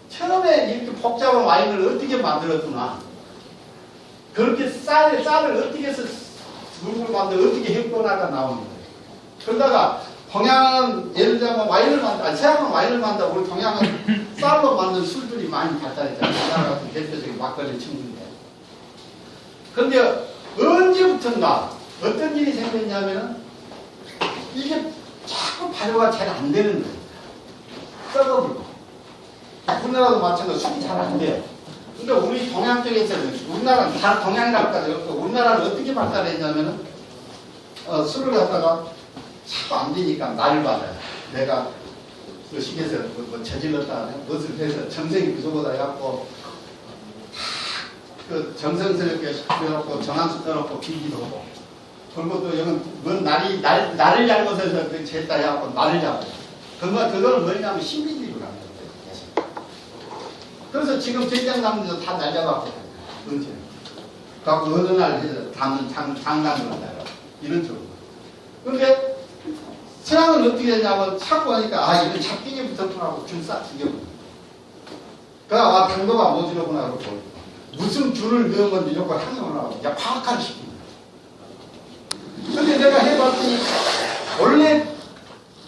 처음에 이렇게 복잡한 와인을 어떻게 만들었구나. 그렇게 쌀을 어떻게 해서 물을 만들어 어떻게 했구나가 나오는 거예요. 그러다가 동양은 예를 들자면 와인을 만든다. 서양은 와인을 만든다. 우리 동양은 쌀로 만든 술들이 많이 발달했잖아요. 우리나라 같은 대표적인 막걸리 친구인데. 그런데 언제부턴가 어떤 일이 생겼냐면은 이게 자꾸 발효가 잘 안 되는 거예요. 썩어버리고. 우리나라도 마찬가지로 술이 잘 안 돼요. 근데 우리 동양 쪽에서는 우리나라는 다 동양이라고 까지 없고 우리나라는 어떻게 발달했냐면은 술을 갖다가 자꾸 안 되니까 나를 받아요. 내가 그 식에서 뭐 저질렀다 무엇을 해서 정성이 부족하다 해갖고 그 정성스럽게 해갖고 정한수 떠놓고 비기도 하고 그리고 또 여기 뭔 나를 잘못해서 그 쟀다 해갖고 나를 잡아요. 그거는 뭐냐면 신비주의로 가는 거예요. 그래서 지금 된장나무도 다 날려갖고 언제 갖고 어느 날 해서 장난을 한다 이런 쪽으로. 그런데 서양은 어떻게 되냐면 찾고 하니까 이건 잡기게 붙었구나 균 싹 죽여버려. 그러니까 당도가 모자르구나 그러고 무슨 균을 넣은 건지 이거 향이 올라가고 이제 파악하기 쉽습니다. 근데 내가 해봤더니 원래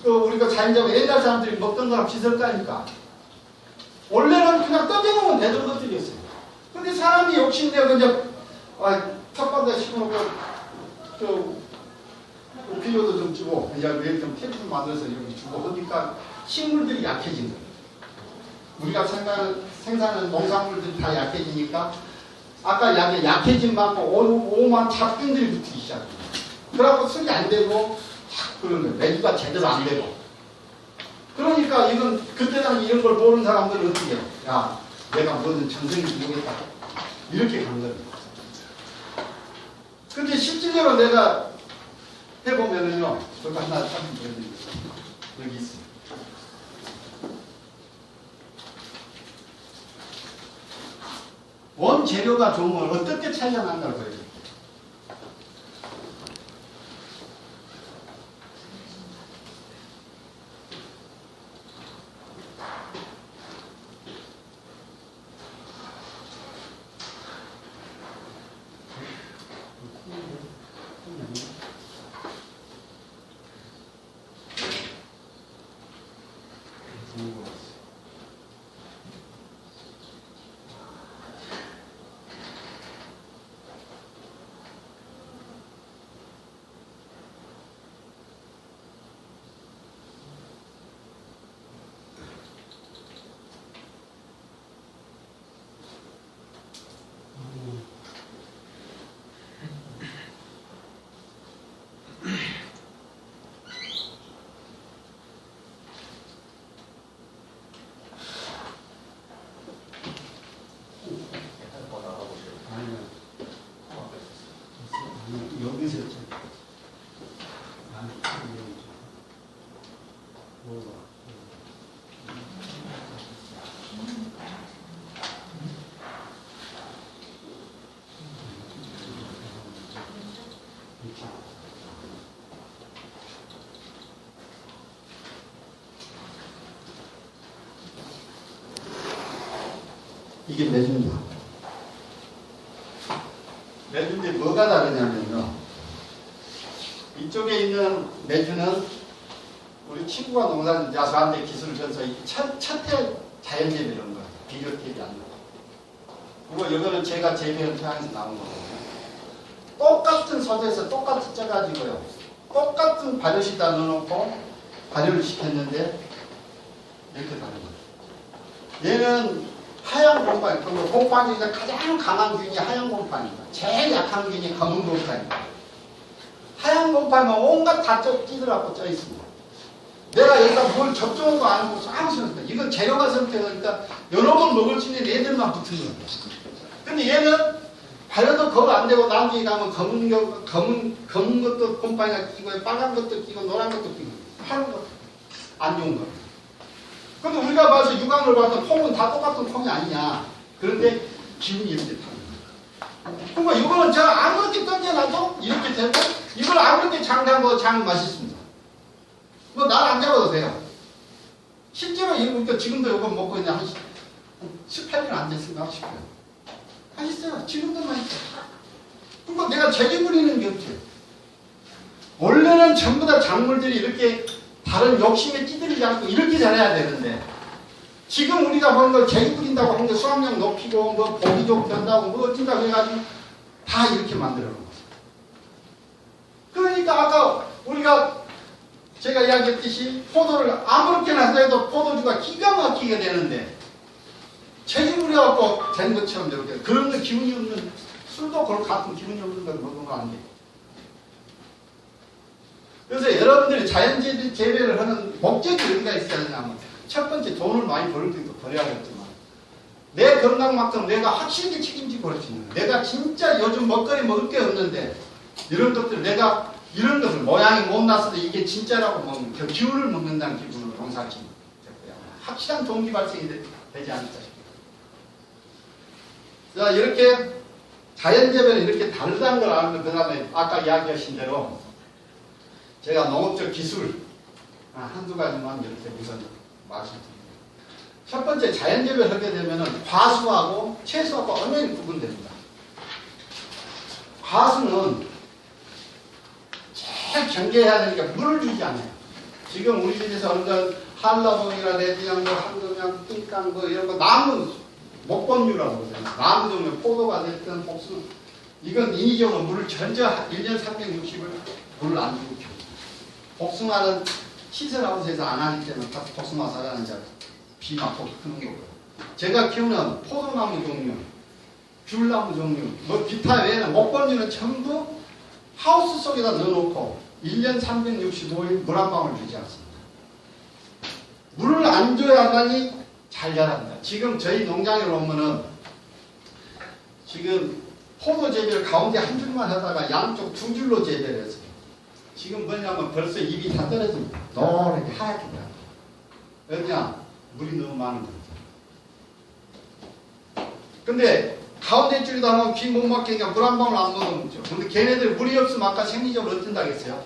우리가 자연적으로 옛날 사람들이 먹던 거랑 비슷하니까 원래는 그냥 떠내놓으면 되던 것들이었어요. 근데 사람이 욕심내고 이제 텃밭에 심어놓고 비료도 좀 주고 이제 좀 템플 만들어서 여기 주고 하니까 식물들이 약해진 거예요. 우리가 생산하는 농산물들이 다 약해지니까 아까 약해진 만큼 오만 잡균들이 붙기 시작해요. 그래갖고 술이 안 되고 그런 거예요. 맥주가 제대로 안 되고. 그러니까 이건 그때 당시 이런 걸 모르는 사람들은 어떻게 해요? 야, 내가 뭐든 정성이 부족했다. 이렇게 간 거예요. 근데 실질적으로 내가 해보면은요, 저거 하나 참 여기 있어요. 원재료가 좋으면 어떻게 차이가 난다고 그래요? 여기서 이게 매주입니다. 매주인데 뭐가 다르냐면요. 이쪽에 있는 매주는 우리 친구가 농사 야수한테 기술을 줘서 첫해 자연재배 이런 거 비료태비 안 나고. 그리고 이거는 제가 재배한 토양에서 나온 거거든요. 똑같은 소재에서 똑같이 쪄가지고요. 똑같은 발효시다 넣어놓고 발효를 시켰는데 이렇게 다른 거예요. 얘는 하얀 곰팡이, 곰팡이 중에서 가장 강한 균이 하얀 곰팡이입니다. 제일 약한 균이 검은 곰팡이입니다. 하얀 곰팡이는 온갖 다 찌들어갖고 쪄 있습니다. 내가 여기다 뭘 접종한 거 아니고 아무 소리 없어요. 이건 재료가 선택하니까 여러 번 먹을 수 있는 애들만 붙은 거예요. 근데 얘는 발효도 거의 안 되고 나중에 가면 검은 것도 곰팡이가 끼고 빨간 것도 끼고 노란 것도 끼고 파란 것도 안 좋은 거. 근데 우리가 봐서 육안을 봐서 콩은 다 똑같은 콩이 아니냐. 그런데 기운이 이렇게 타는 거야. 그러니까 이거는 제가 아무렇게 던져놔도 이렇게 되고 이걸 아무렇게 장담하고 장 맛있습니다. 뭐 날 안 잡아도 돼요. 실제로 이거 지금도 이거 먹고 있는 한 18년 안 됐을까 싶어요. 맛있어요. 지금도 맛있어요. 그러니까 내가 재기 부리는 게 없죠. 원래는 전부 다 작물들이 이렇게 다른 욕심에 찌들이지 않고 이렇게 잘해야 되는데 지금 우리가 보는 걸 재기 부린다고 하는 게 수확량 높이고 뭐 보기 좋게 한다고 뭐 어쩐다고 해가지고 다 이렇게 만들어 놓은 거죠. 그러니까 아까 우리가 제가 이야기했듯이 포도를 아무렇게나 해도 포도주가 기가 막히게 되는데 책임 부려갖고 된 것처럼 이렇게 그런 거 기운이 없는 술도 그런 같은 기운이 없는 걸 먹으면 안 돼. 그래서 여러분들이 자연재배 재배를 하는 목적이 어디가 있어야 되냐면 첫 번째 돈을 많이 버는 것도 버려야겠지만 내 건강만큼 내가 확실히 책임지고 그럴 수 있는 거야. 내가 진짜 요즘 먹거리 먹을 게 없는데 이런 것들 내가 이런 것을 모양이 못났어도 이게 진짜라고 먹는 그 기운을 먹는다는 기분으로 농사를 짓는 거야. 확실한 동기 발생이 되지 않을까 싶어요. 자, 이렇게 자연재배는 이렇게 다르다는 걸 알면 그 다음에 아까 이야기하신 대로 제가 농업적 기술 한두 가지만 이렇게 우선 말씀드립니다. 첫 번째 자연재배를 하게 되면 과수하고 채소하고 엄연히 구분됩니다. 과수는 제일 경계해야 되니까 물을 주지 않아요. 지금 우리 집에서 얻은 한라봉이나 레지향, 한금향, 띵깡 이런 거 나무 목본류라고 그러잖아요. 나무 종류 포도가 됐든 복숭아 이건 인위적으로 물을 전혀 1년 360을 물을 안 주고 키웁니다. 복숭아는 시설하우스에서 안 하기 때문에 복숭아 사자는 이제 비 맞고 크는 거고요. 제가 키우는 포도나무 종류, 귤나무 종류, 뭐 기타 외에는 목본류는 전부 하우스 속에다 넣어놓고 1년 365일 물 한 방울 주지 않습니다. 물을 안 줘야만이 잘 자랍니다. 지금 저희 농장에 오면은 지금 포도 재배를 가운데 한 줄만 하다가 양쪽 두 줄로 재배를 했어요. 지금 뭐냐면 벌써 잎이 다 떨어집니다. 노랗게 하얗게 돼요. 왜냐? 물이 너무 많은 거죠. 근데 가운데 줄이다 하면 비 못 맞게 물 한 방울 안 넣어놓죠. 근데 걔네들 물이 없으면 아까 생리적으로 어쩐다 했어요?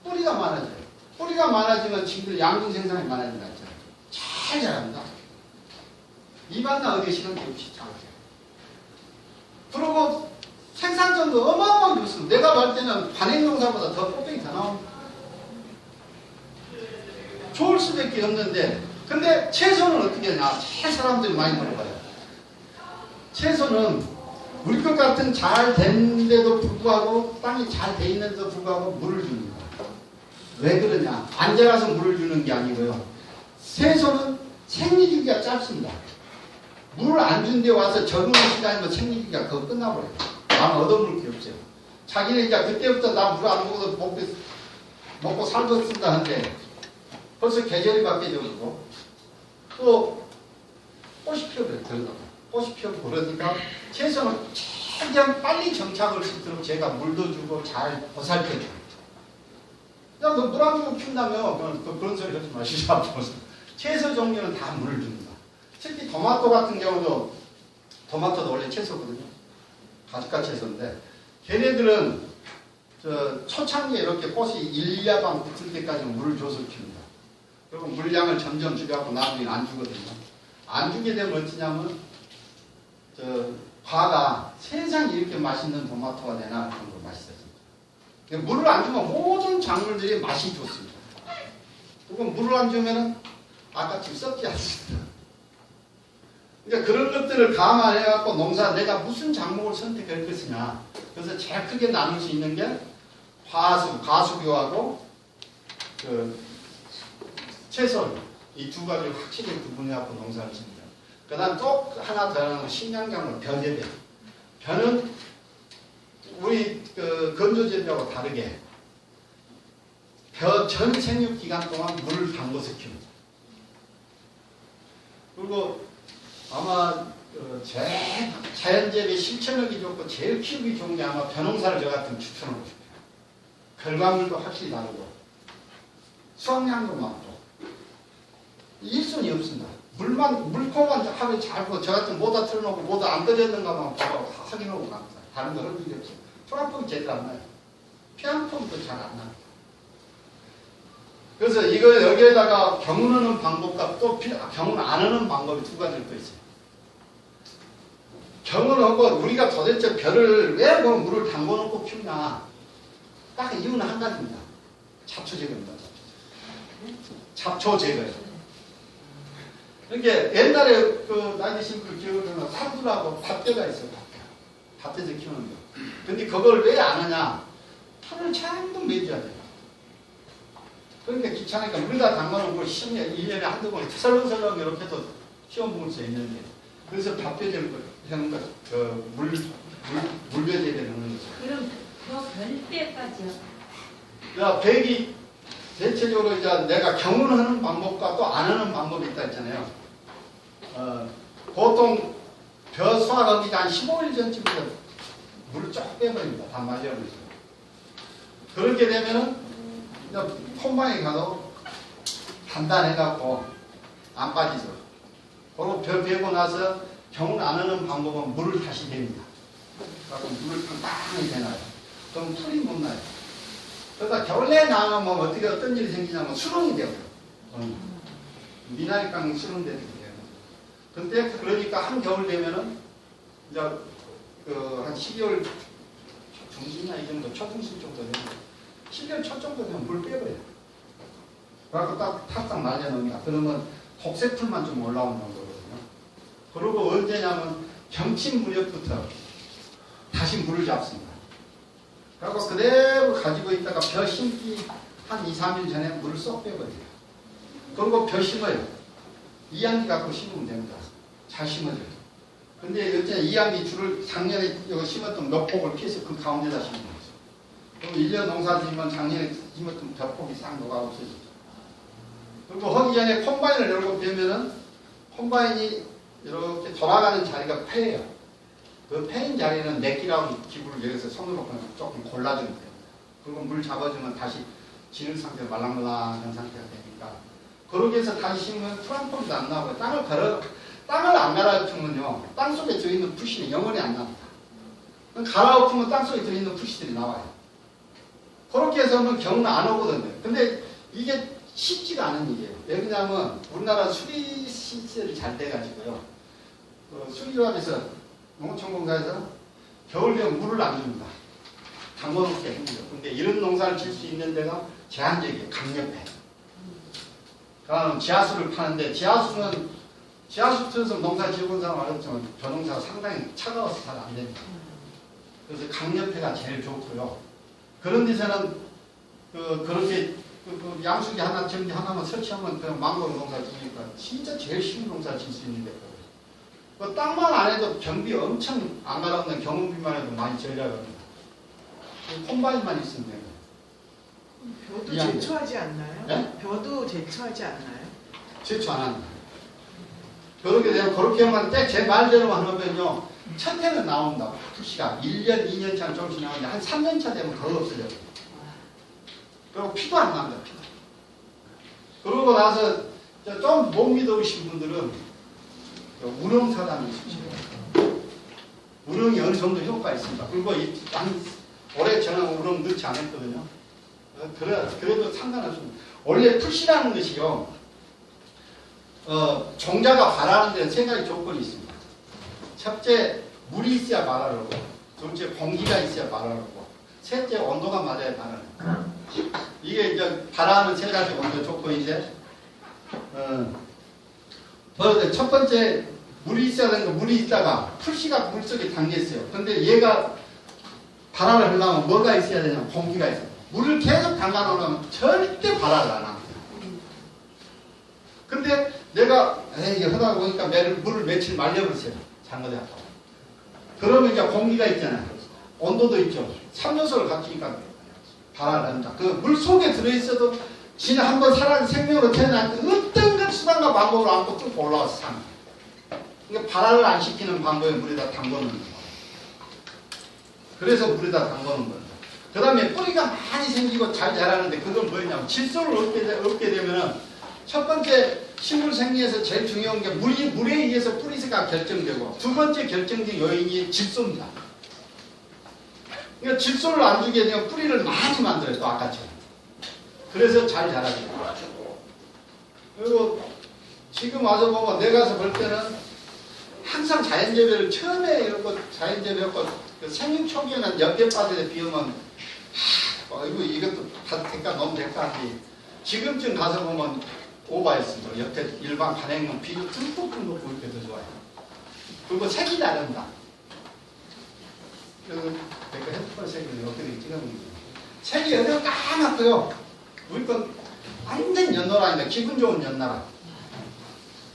뿌리가 많아져요. 뿌리가 많아지면 지금들 양분 생산이 많아진다 했잖아요. 잘 자랍니다. 입안나 어디에 시간 없이 자라요. 그리고 생산성도 어마어마하게 좋습니다. 내가 볼 때는 관행농사보다 더 뽑빙이 더 나옵니다. 좋을 수밖에 없는데 근데 채소는 어떻게 하냐? 제일 사람들이 많이 물어봐요. 채소는 우리 것 같은 잘 됐는데도 불구하고 땅이 잘 돼 있는데도 불구하고 물을 줍니다. 왜 그러냐? 안 자라서 물을 주는 게 아니고요. 채소는 생리주기가 짧습니다. 물을 안 준 데 와서 적응의 시간이면 생리주기가 그거 끝나버려요. 나는 얻어먹을 게 없어요. 자기는 이제 그때부터 나 물 안 먹어도 먹고 살겠습니다 하는데 벌써 계절이 바뀌어지고 또 꽃이 피어버려요. 꽃이 피어고 그러니까 채소는 최대한 빨리 정착을 시도록 제가 물도 주고 잘 보살펴줘요. 야, 너 물 안 주고 키운다며 그런 소리 하지 마시죠. 채소 종류는 다 물을 줍니다. 특히 토마토 같은 경우도 토마토도 원래 채소거든요. 가지가 채소인데 걔네들은 초창기에 이렇게 꽃이 1야방 붙을 때까지 물을 줘서 키웁니다. 그리고 물량을 점점 줄여갖고 나중에 안 주거든요. 안 주게 되면 어찌냐면 과가 세상에 이렇게 맛있는 토마토가 되나 그런 거 맛있어집니다. 물을 안 주면 모든 작물들이 맛이 좋습니다. 그리고 물을 안 주면은 아까처럼 썩지 않습니다. 그러니까 그런 것들을 감안해갖고 농사 내가 무슨 작목을 선택할 것이냐. 그래서 제일 크게 나눌 수 있는 게 가수교하고 채소 이 두 가지를 확실히 구분해갖고 농사를 짓니다. 그 다음 또 하나 더 하는 식량작물 벼재배. 벼는 우리 건조재배하고 다르게 벼 전 생육 기간 동안 물을 담궈서 키웁니다. 그리고 아마 제일 자연재배 실천하기 좋고 제일 키우기 좋은 게 아마 벼농사를 저 같은 추천하고 싶어요. 결과물도 확실히 다르고 수확량도 많고 1순위 없습니다. 물통만 하면 잘고 저 같은 모다 틀어놓고 모다 안 떨어졌는가만 보고 확인하고 갑니다. 다른 거 흔들이 없어요. 토라폼이 제대로 안 나요. 피안폼도 잘 안 나요. 그래서 이거 여기에다가 경운하는 방법과 또 경운 안 하는 방법이 두 가지를 또 있어요. 경운하고 우리가 도대체 벼를 왜 물을 담궈놓고 키우냐. 딱 이유는 한 가지입니다. 잡초 제거입니다. 잡초 제거예요. 그러니까 옛날에 그 나이 드신 분 기억으로는 산두라고 밭대가 있어요. 밭에서 키우는 거. 근데 그걸 왜 안 하냐. 풀을 전부 매줘야 돼요. 그러니까 귀찮으니까 물에다 담가놓은 걸 10년, 1년에 한두 번 설렁설렁 이렇게 해도 키워 먹을 수 있는데 그래서 밥벼제를 하는 거, 물벼제를 하는 거죠. 그럼 그 별때까지요? 야, 백이 대체적으로 이제 내가 경운하는 방법과 또 안 하는 방법이 있다 했잖아요. 보통 벼 수확하기 한 15일 전쯤부터 물을 쫙 빼버립니다. 다 말려버리죠. 그렇게 되면은 콤바인에 가도 단단해갖고 안 빠지죠. 그리고 벼 베고 나서 경운 안 하는 방법은 물을 다시 댑니다. 그래서 물을 땅땅히 대놔요. 그럼 풀이 못 나요. 그러다 겨울에 나가면 어떻게 어떤 일이 생기냐면 수렁이 되어요. 미나리깡 수렁되게 돼요. 근데 그러니까 한겨울 되면은 이제 한 12월 중순이나 이 정도 초중순 정도 되면 12월 초 정도 되면 물 빼버려요. 그래서 딱 탁탁 말려놓습니다. 그러면 독새풀만 좀 올라오는 거거든요. 그리고 언제냐면 경칩 무렵부터 다시 물을 잡습니다. 그리고 그대로 가지고 있다가 벼 심기 한 2, 3일 전에 물을 쏙 빼버려요. 그리고 벼 심어요. 이항기 갖고 심으면 됩니다. 잘 심어져요. 근데 어째 이항기 줄을 작년에 이거 심었던 몇 폭을 피해서 그 가운데다 심는 거죠. 그럼 1년 농사 지으면 작년에 심었던 벼폭이 싹 녹아 없어지죠. 그리고 하기 전에 콤바인을 열고 빼면은 콤바인이 이렇게 돌아가는 자리가 폐예요. 그 폐인 자리는 내끼라고 기구를 여기서 손으로 조금 골라주면 돼요. 그리고 물 잡아주면 다시 지는 상태로 말랑말랑한 상태가 되니까. 그렇게 해서 다시 심으면 트랑폼도 안 나오고 땅을 안 갈아엎으면요. 땅속에 들어있는 푸시는 영원히 안 납니다. 갈아엎으면 땅속에 들어있는 푸시들이 나와요. 그렇게 해서는 경우는 안 오거든요. 근데 이게 쉽지가 않은 일이에요. 왜 그러냐면 우리나라 수리 시설이 잘 돼가지고요. 수리조합에서 농어촌공사에서 겨울 되면 물을 안 줍니다. 담궈놓기 힘들어요. 근데 이런 농사를 질 수 있는 데가 제한적이에요. 강력해. 그럼 지하수를 파는데 지하수 틀어서 농사 지어본 사람 알았지만 벼농사가 상당히 차가워서 잘 안 됩니다. 그래서 강력해가 제일 좋고요. 그런 데서는 그렇게 양수기 하나, 전기 하나만 설치하면 그냥 망고 농사 지니까 진짜 제일 쉬운 농사 질 수 있는데 그 땅만 안 해도 경비 엄청 안 갈아엎는 경운비만 해도 많이 절약합니다. 콤바인만 있으면 돼요. 벼도 제초하지 않나요? 네? 벼도 제초하지 않나요? 제초 안 합니다. 그렇게 되면 그렇게 하면 제 말대로만 하면요. 첫 해는 나온다. 푸시가 1년, 2년 차는 조금씩 나오는데 한 3년 차 되면 거의 없어져요. 그리고 피도 안 납니다. 피도. 그러고 나서 좀 못 믿으신 분들은 우렁사단을 쓰시고요. 우렁이 어느 정도 효과가 있습니다. 그리고 올해 저는 우렁 넣지 않았거든요. 그래도 상관없습니다. 원래 푸시라는 것이요. 종자가 발하는 데는 세 가지 조건이 있습니다. 첫째, 물이 있어야 발하고, 둘째, 공기가 있어야 발하고, 셋째, 온도가 맞아야 발하는. 이게 이제 발하는 세 가지 온도 조건인데, 첫 번째, 물이 있어야 되는 거, 물이 있다가 풀씨가 물속에 담겨 있어요. 근데 얘가 발화를 하려면 뭐가 있어야 되냐면 공기가 있어요. 물을 계속 담가 놓으면 절대 발화를 안 합니다. 근데 내가 이게 하다 보니까 물을 며칠 말려버렸어요. 장거리 하고. 그러면 이제 공기가 있잖아요. 온도도 있죠. 3요소를 갖추니까 발화를 합니다. 그 물 속에 들어있어도 지는 한번 살아난 생명으로 태어날 때 어떤 것 수단과 방법으로 안고 쭉 올라와서 삽니다. 그러니까 발화를 안 시키는 방법에 물에다 담궈놓는 거예요. 그래서 물에다 담궈놓는 거예요. 그 다음에 뿌리가 많이 생기고 잘 자라는데 그건 뭐였냐면 질소를 얻게 되면은 첫 번째 식물 생리에서 제일 중요한 게 물에 의해서 뿌리가 결정되고 두 번째 결정된 요인이 질소입니다. 그러니까 질소를 안 주게 되면 뿌리를 많이 만들어요. 또 아까처럼. 그래서 잘 자라게 돼요. 그리고 지금 와서 보면 내가 가서 볼 때는 항상 자연재배를 처음에 이러고 자연재배하고 그 생육 초기에는 옆에 빠져서 비우면 이거 이것도 다 될까 너무 될까 하지. 지금쯤 가서 보면 오바했습니다. 옆에 일반 간행용 비료 듬뿍 넣고 이렇게 더 좋아요. 그리고 색이 다른다. 그래서 내가 핸드폰 색을 어떻게 찍어보는 거예요. 색이 여기가 까맣고요. 우리 건 완전 연노라인데 기분 좋은 연나라.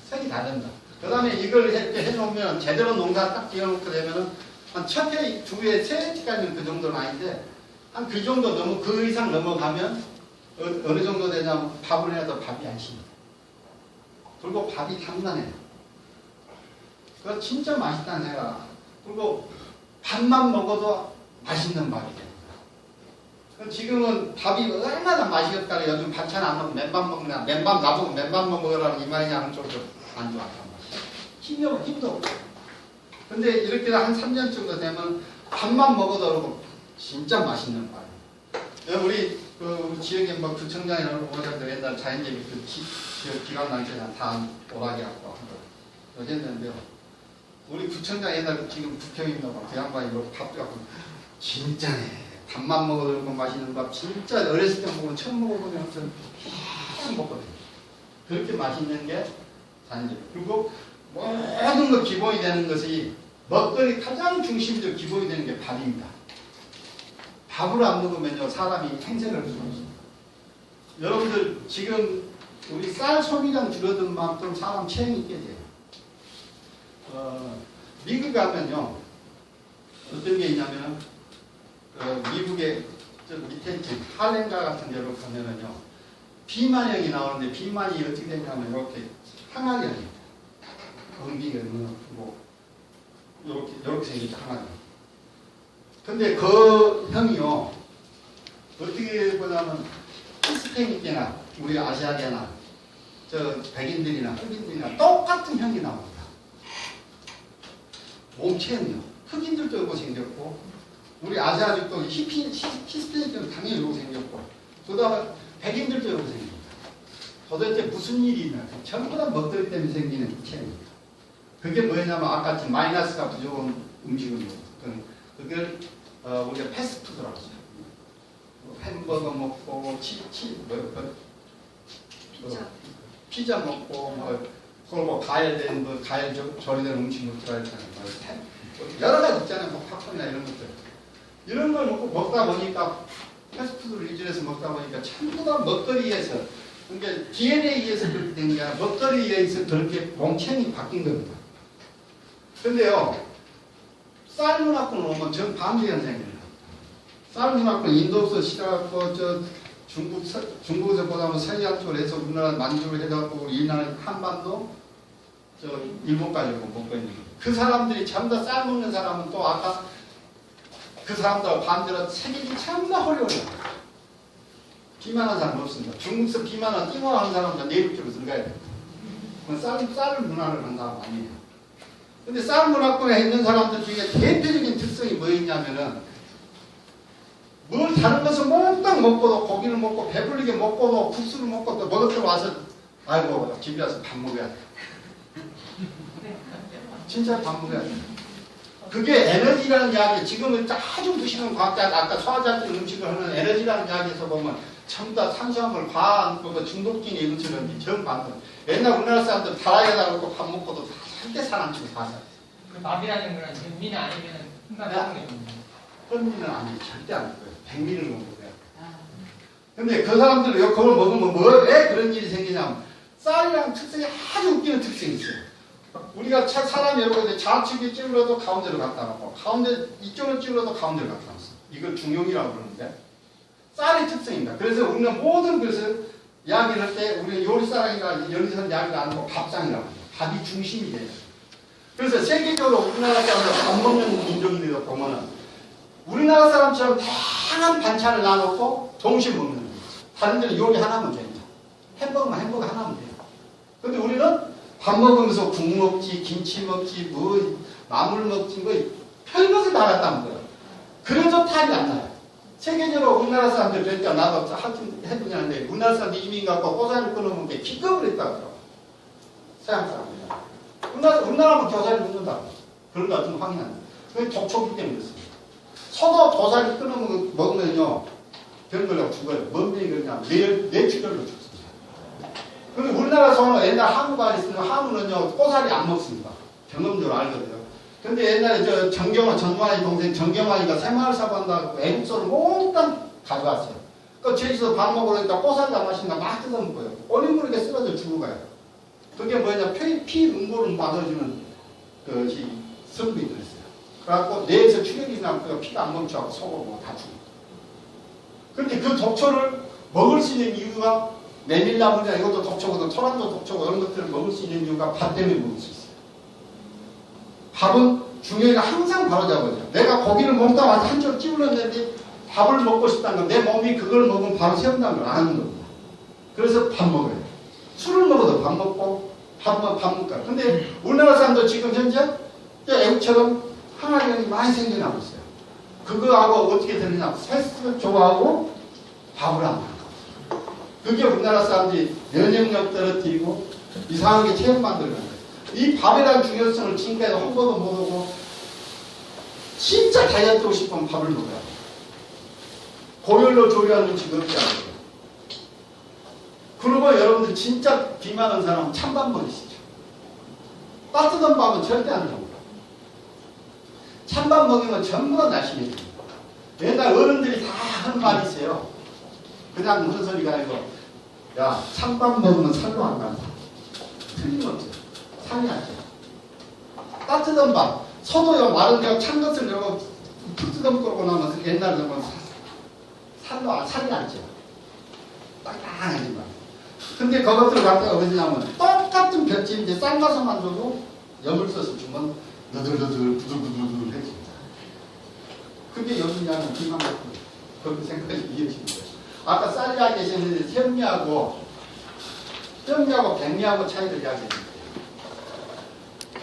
색이 다른다. 그 다음에 이걸 이렇게 해놓으면 제대로 농사 딱 지어놓게 되면은 한 첫 해, 두 해, 세 해까지는 그 정도는 아닌데 한 그 정도 넘어 그 이상 넘어가면 어느 정도 되냐면 밥을 해도 밥이 안 씹니다. 그리고 밥이 단단해요. 그거 진짜 맛있다는 생각. 그리고 밥만 먹어도 맛있는 밥이 됩니다. 지금은 밥이 얼마나 맛이 없다고 요즘 반찬 안 먹고 맨밥 먹냐, 맨밥 나보고 맨밥만 먹으라는 이 말이냐 하는 쪽도 안 좋았단 말이에요. 힘도 없고. 근데 이렇게 한 3년 정도 되면 밥만 먹어도 그러고 진짜 맛있는 밥이에요. 우리 우리 지역에 뭐 구청장이나 오사들 옛날 자연재배 그 지역 기관단체장 다 오라게 하고 했는데요. 우리 구청장 옛날 지금 국회의원이라고 그 양반이 이렇게 밥도 갖고 진짜네. 밥만 먹어도 그렇고 맛있는 밥 진짜 어렸을 때 먹으면 처음 먹어보면 계속 먹거든요. 그렇게 맛있는 게 자연재배. 그리고 모든 것 기본이 되는 것이 먹거리 가장 중심적 기본이 되는 게 밥입니다. 밥을 안 먹으면요 사람이 행색을 수없어요. 여러분들 지금 우리 쌀 소비량 줄어든 만큼 사람 체형이 깨져요. 미국 가면요 어떤 게 있냐면은 미국의 저 밑에 할렘가 같은 데로 가면은요 비만형이 나오는데 비만이 어떻게 되냐면 이렇게 항암형이에요. 공기가 뭐 이렇게 생기죠 항암형. 근데 그 형이요 어떻게 보냐면 히스패닉이나 우리 아시아계나 저 백인들이나 흑인들이나 똑같은 형이 나옵니다. 몸체는요 흑인들도 이러고 생겼고 우리 아시아족도 히스패닉은 당연히 이러고 생겼고 그 다음에 백인들도 이러고 생깁니다. 도대체 무슨 일이 있나 전부 다 먹거리 때문에 생기는 체입니다. 그게 뭐냐면 아까 마이너스가 부족한 음식을 먹는 그걸 우리가 패스트푸드라고 해요. 햄버거 먹고 피자 먹고 그걸 가열된 가열 조리된 음식을 들어있잖아요. 여러 가지 있잖아요. 뭐 팝콘이나 이런 것들. 이런 걸 먹다 보니까 패스트푸드를 위주해서 먹다 보니까 전부 다 먹거리에서 그러니까 DNA에 의해서 그렇게 된 게 아니라 먹거리에 의해서 그렇게 몸체형이 바뀐 겁니다. 근데요 쌀 문화권을 오면 전 반대 현상입니다. 쌀 문화권 인도에서 시작하고 저 중국에서 보다 서해안 쪽으로 해서 우리나라 만주를 해갖고 우리 이날 한반도 저 일본까지 오고 먹고 있는 거예요. 그 사람들이 전부 다 쌀 먹는 사람은 또 아까 그 사람들하고 반대로 세계적이 전부 다 홀려요. 비만한 사람 없습니다. 중국에서 비만한 띵어하는 사람은 내일 쪽으로 들어가야 돼요. 쌀 문화를 한 사람 아니에요. 근데 쌀 문화권에 있는 사람들 중에 대표적인 특성이 뭐였냐면은 뭘 다른 것을 몽땅 먹고도 고기를 먹고 배불리게 먹고도 국수를 먹고도 먹을 때 와서 아이고 집에 와서 밥 먹어야 돼. 진짜 밥 먹어야 돼. 그게 에너지라는 이야기 지금은 아주 무시하는 과학자 아까 소화자증 음식을 하는 에너지라는 이야기에서 보면 전부 다 탄수화물 과한 중독적인 음식은 정반대. 옛날 우리나라 사람들 다라이에다 놓고 밥 먹고도 절대 살 안 찌고 다 살아요. 그 밥이라는 거는 백미는 아니면 흠가하는 게 없는 흠미는 아니에요. 절대 안 먹어요. 백미를 먹는 거예요. 근데 그 사람들은 그걸 먹으면 왜 그런 일이 생기냐면 쌀이랑 특성이 아주 웃기는 특성이 있어요. 우리가 사람이 여러분 좌측에 찌르러도 가운데로 갖다 놓고 가운데 이쪽으로 찌르러도 가운데로 갖다 놨어. 이걸 중용이라고 그러는데 쌀의 특성입니다. 그래서 우리는 모든 것을 이야기를 할 때 우리는 요리사랑이나 요리사는 이야기를 안 하고 밥상이라고 해요. 밥이 중심이 돼요. 그래서 세계적으로 우리나라 사람들 밥 먹는 민족인데도 보면은 우리나라 사람처럼 다양한 반찬을 나놓고 동시에 먹는 거예요. 다른 데는 요리 하나면 됩니다. 햄버거 하나면 돼요. 근데 우리는 밥 먹으면서 국 먹지, 김치 먹지, 뭐 나물 먹지, 뭐 별것을 다 갖다 먹어요. 그래도 탈이 안 나요. 세계적으로 우리나라 사람들 그러니까 나도 하여튼 해보냐는데 우리나라 사람들 이민 갖고 고사를 끊어먹는 게 기겁을 했다고요. 서양 사람들. 우리나라만 겨자를 먹는다고. 그런 거 같은 거 확인합니다. 그게 독초기 때문에 그렇습니다. 서도 도사리 끊어먹으면요, 병걸려고 죽어요. 뭔 얘기냐, 뇌출혈로 죽습니다. 근데 우리나라에서는 옛날 한우가 있으면 한우는요, 꼬사리 안 먹습니다. 경험적으로 알거든요. 근데 옛날에 정경환이 동생 정경환이가 새마을 사고 한다고 애국소를 몽땅 가져왔어요. 그 제주도 밥 먹으니까 꼬사리 안 마시니까 막 뜯어먹어요. 어린 모르게 쓰러져 죽어가요. 그게 뭐냐, 피 응고를 막아주는 것이 성분이 들어있어요. 그래갖고 뇌에서 출혈이 나고 피가 안 멈춰갖고 속고 다 죽어요. 그런데 그 독초를 먹을 수 있는 이유가 메밀나무냐 이것도 독초거든, 토란도 독초고 이런 것들을 먹을 수 있는 이유가 밥 때문에 먹을 수 있어요. 밥은 중요히가 항상 바로 잡아줘요. 내가 고기를 먹다 와서 한 줄 찌우렸는데 밥을 먹고 싶다는 건 내 몸이 그걸 먹으면 바로 세운다는 걸 아는 겁니다. 그래서 밥 먹어요. 술을 먹어도 밥 먹고 밥 먹어요. 근데 우리나라 사람도 지금 현재 애국처럼 항암병이 많이 생겨나고 있어요. 그거하고 어떻게 되느냐, 세수를 좋아하고 밥을 안 먹는 거. 그게 우리나라 사람들이 면역력 떨어뜨리고 이상하게 체형 만들는 거예요. 이 밥에 대한 중요성을 지금까지 한 번도 모르고 진짜 다이어트하고 싶으면 밥을 먹어야 돼요. 고열로 조리하는 음식 없지 않아요. 그러고 여러분들 진짜 비만한 사람은 찬밥 먹이시죠. 따뜻한 밥은 절대 안 먹어요. 찬밥 먹이면 전부 다 날씬해져요. 옛날 어른들이 다 하는 말이 있어요. 그냥 무슨 소리가 아니고, 야, 찬밥 먹으면 살도 안 간다. 틀림없죠. 살이 안 쪄요. 따뜻한 밥, 소도요, 마른 데가 찬 것을 이러고 툭 뜯어먹고 나면 옛날에 보면 살이 안 쪄요. 딱딱하지만. 근데 그것들을 갖다가 어디냐면 똑같은 볕집인데 삶아서만 줘도 염을 써서 주면 너들너들 부들부들 해집니다. 그게 염이냐는 비만 같은 그렇게 생각이 이해집니다. 아까 쌀이야 계셨는데 현미하고 백미하고 차이를 이야기했죠.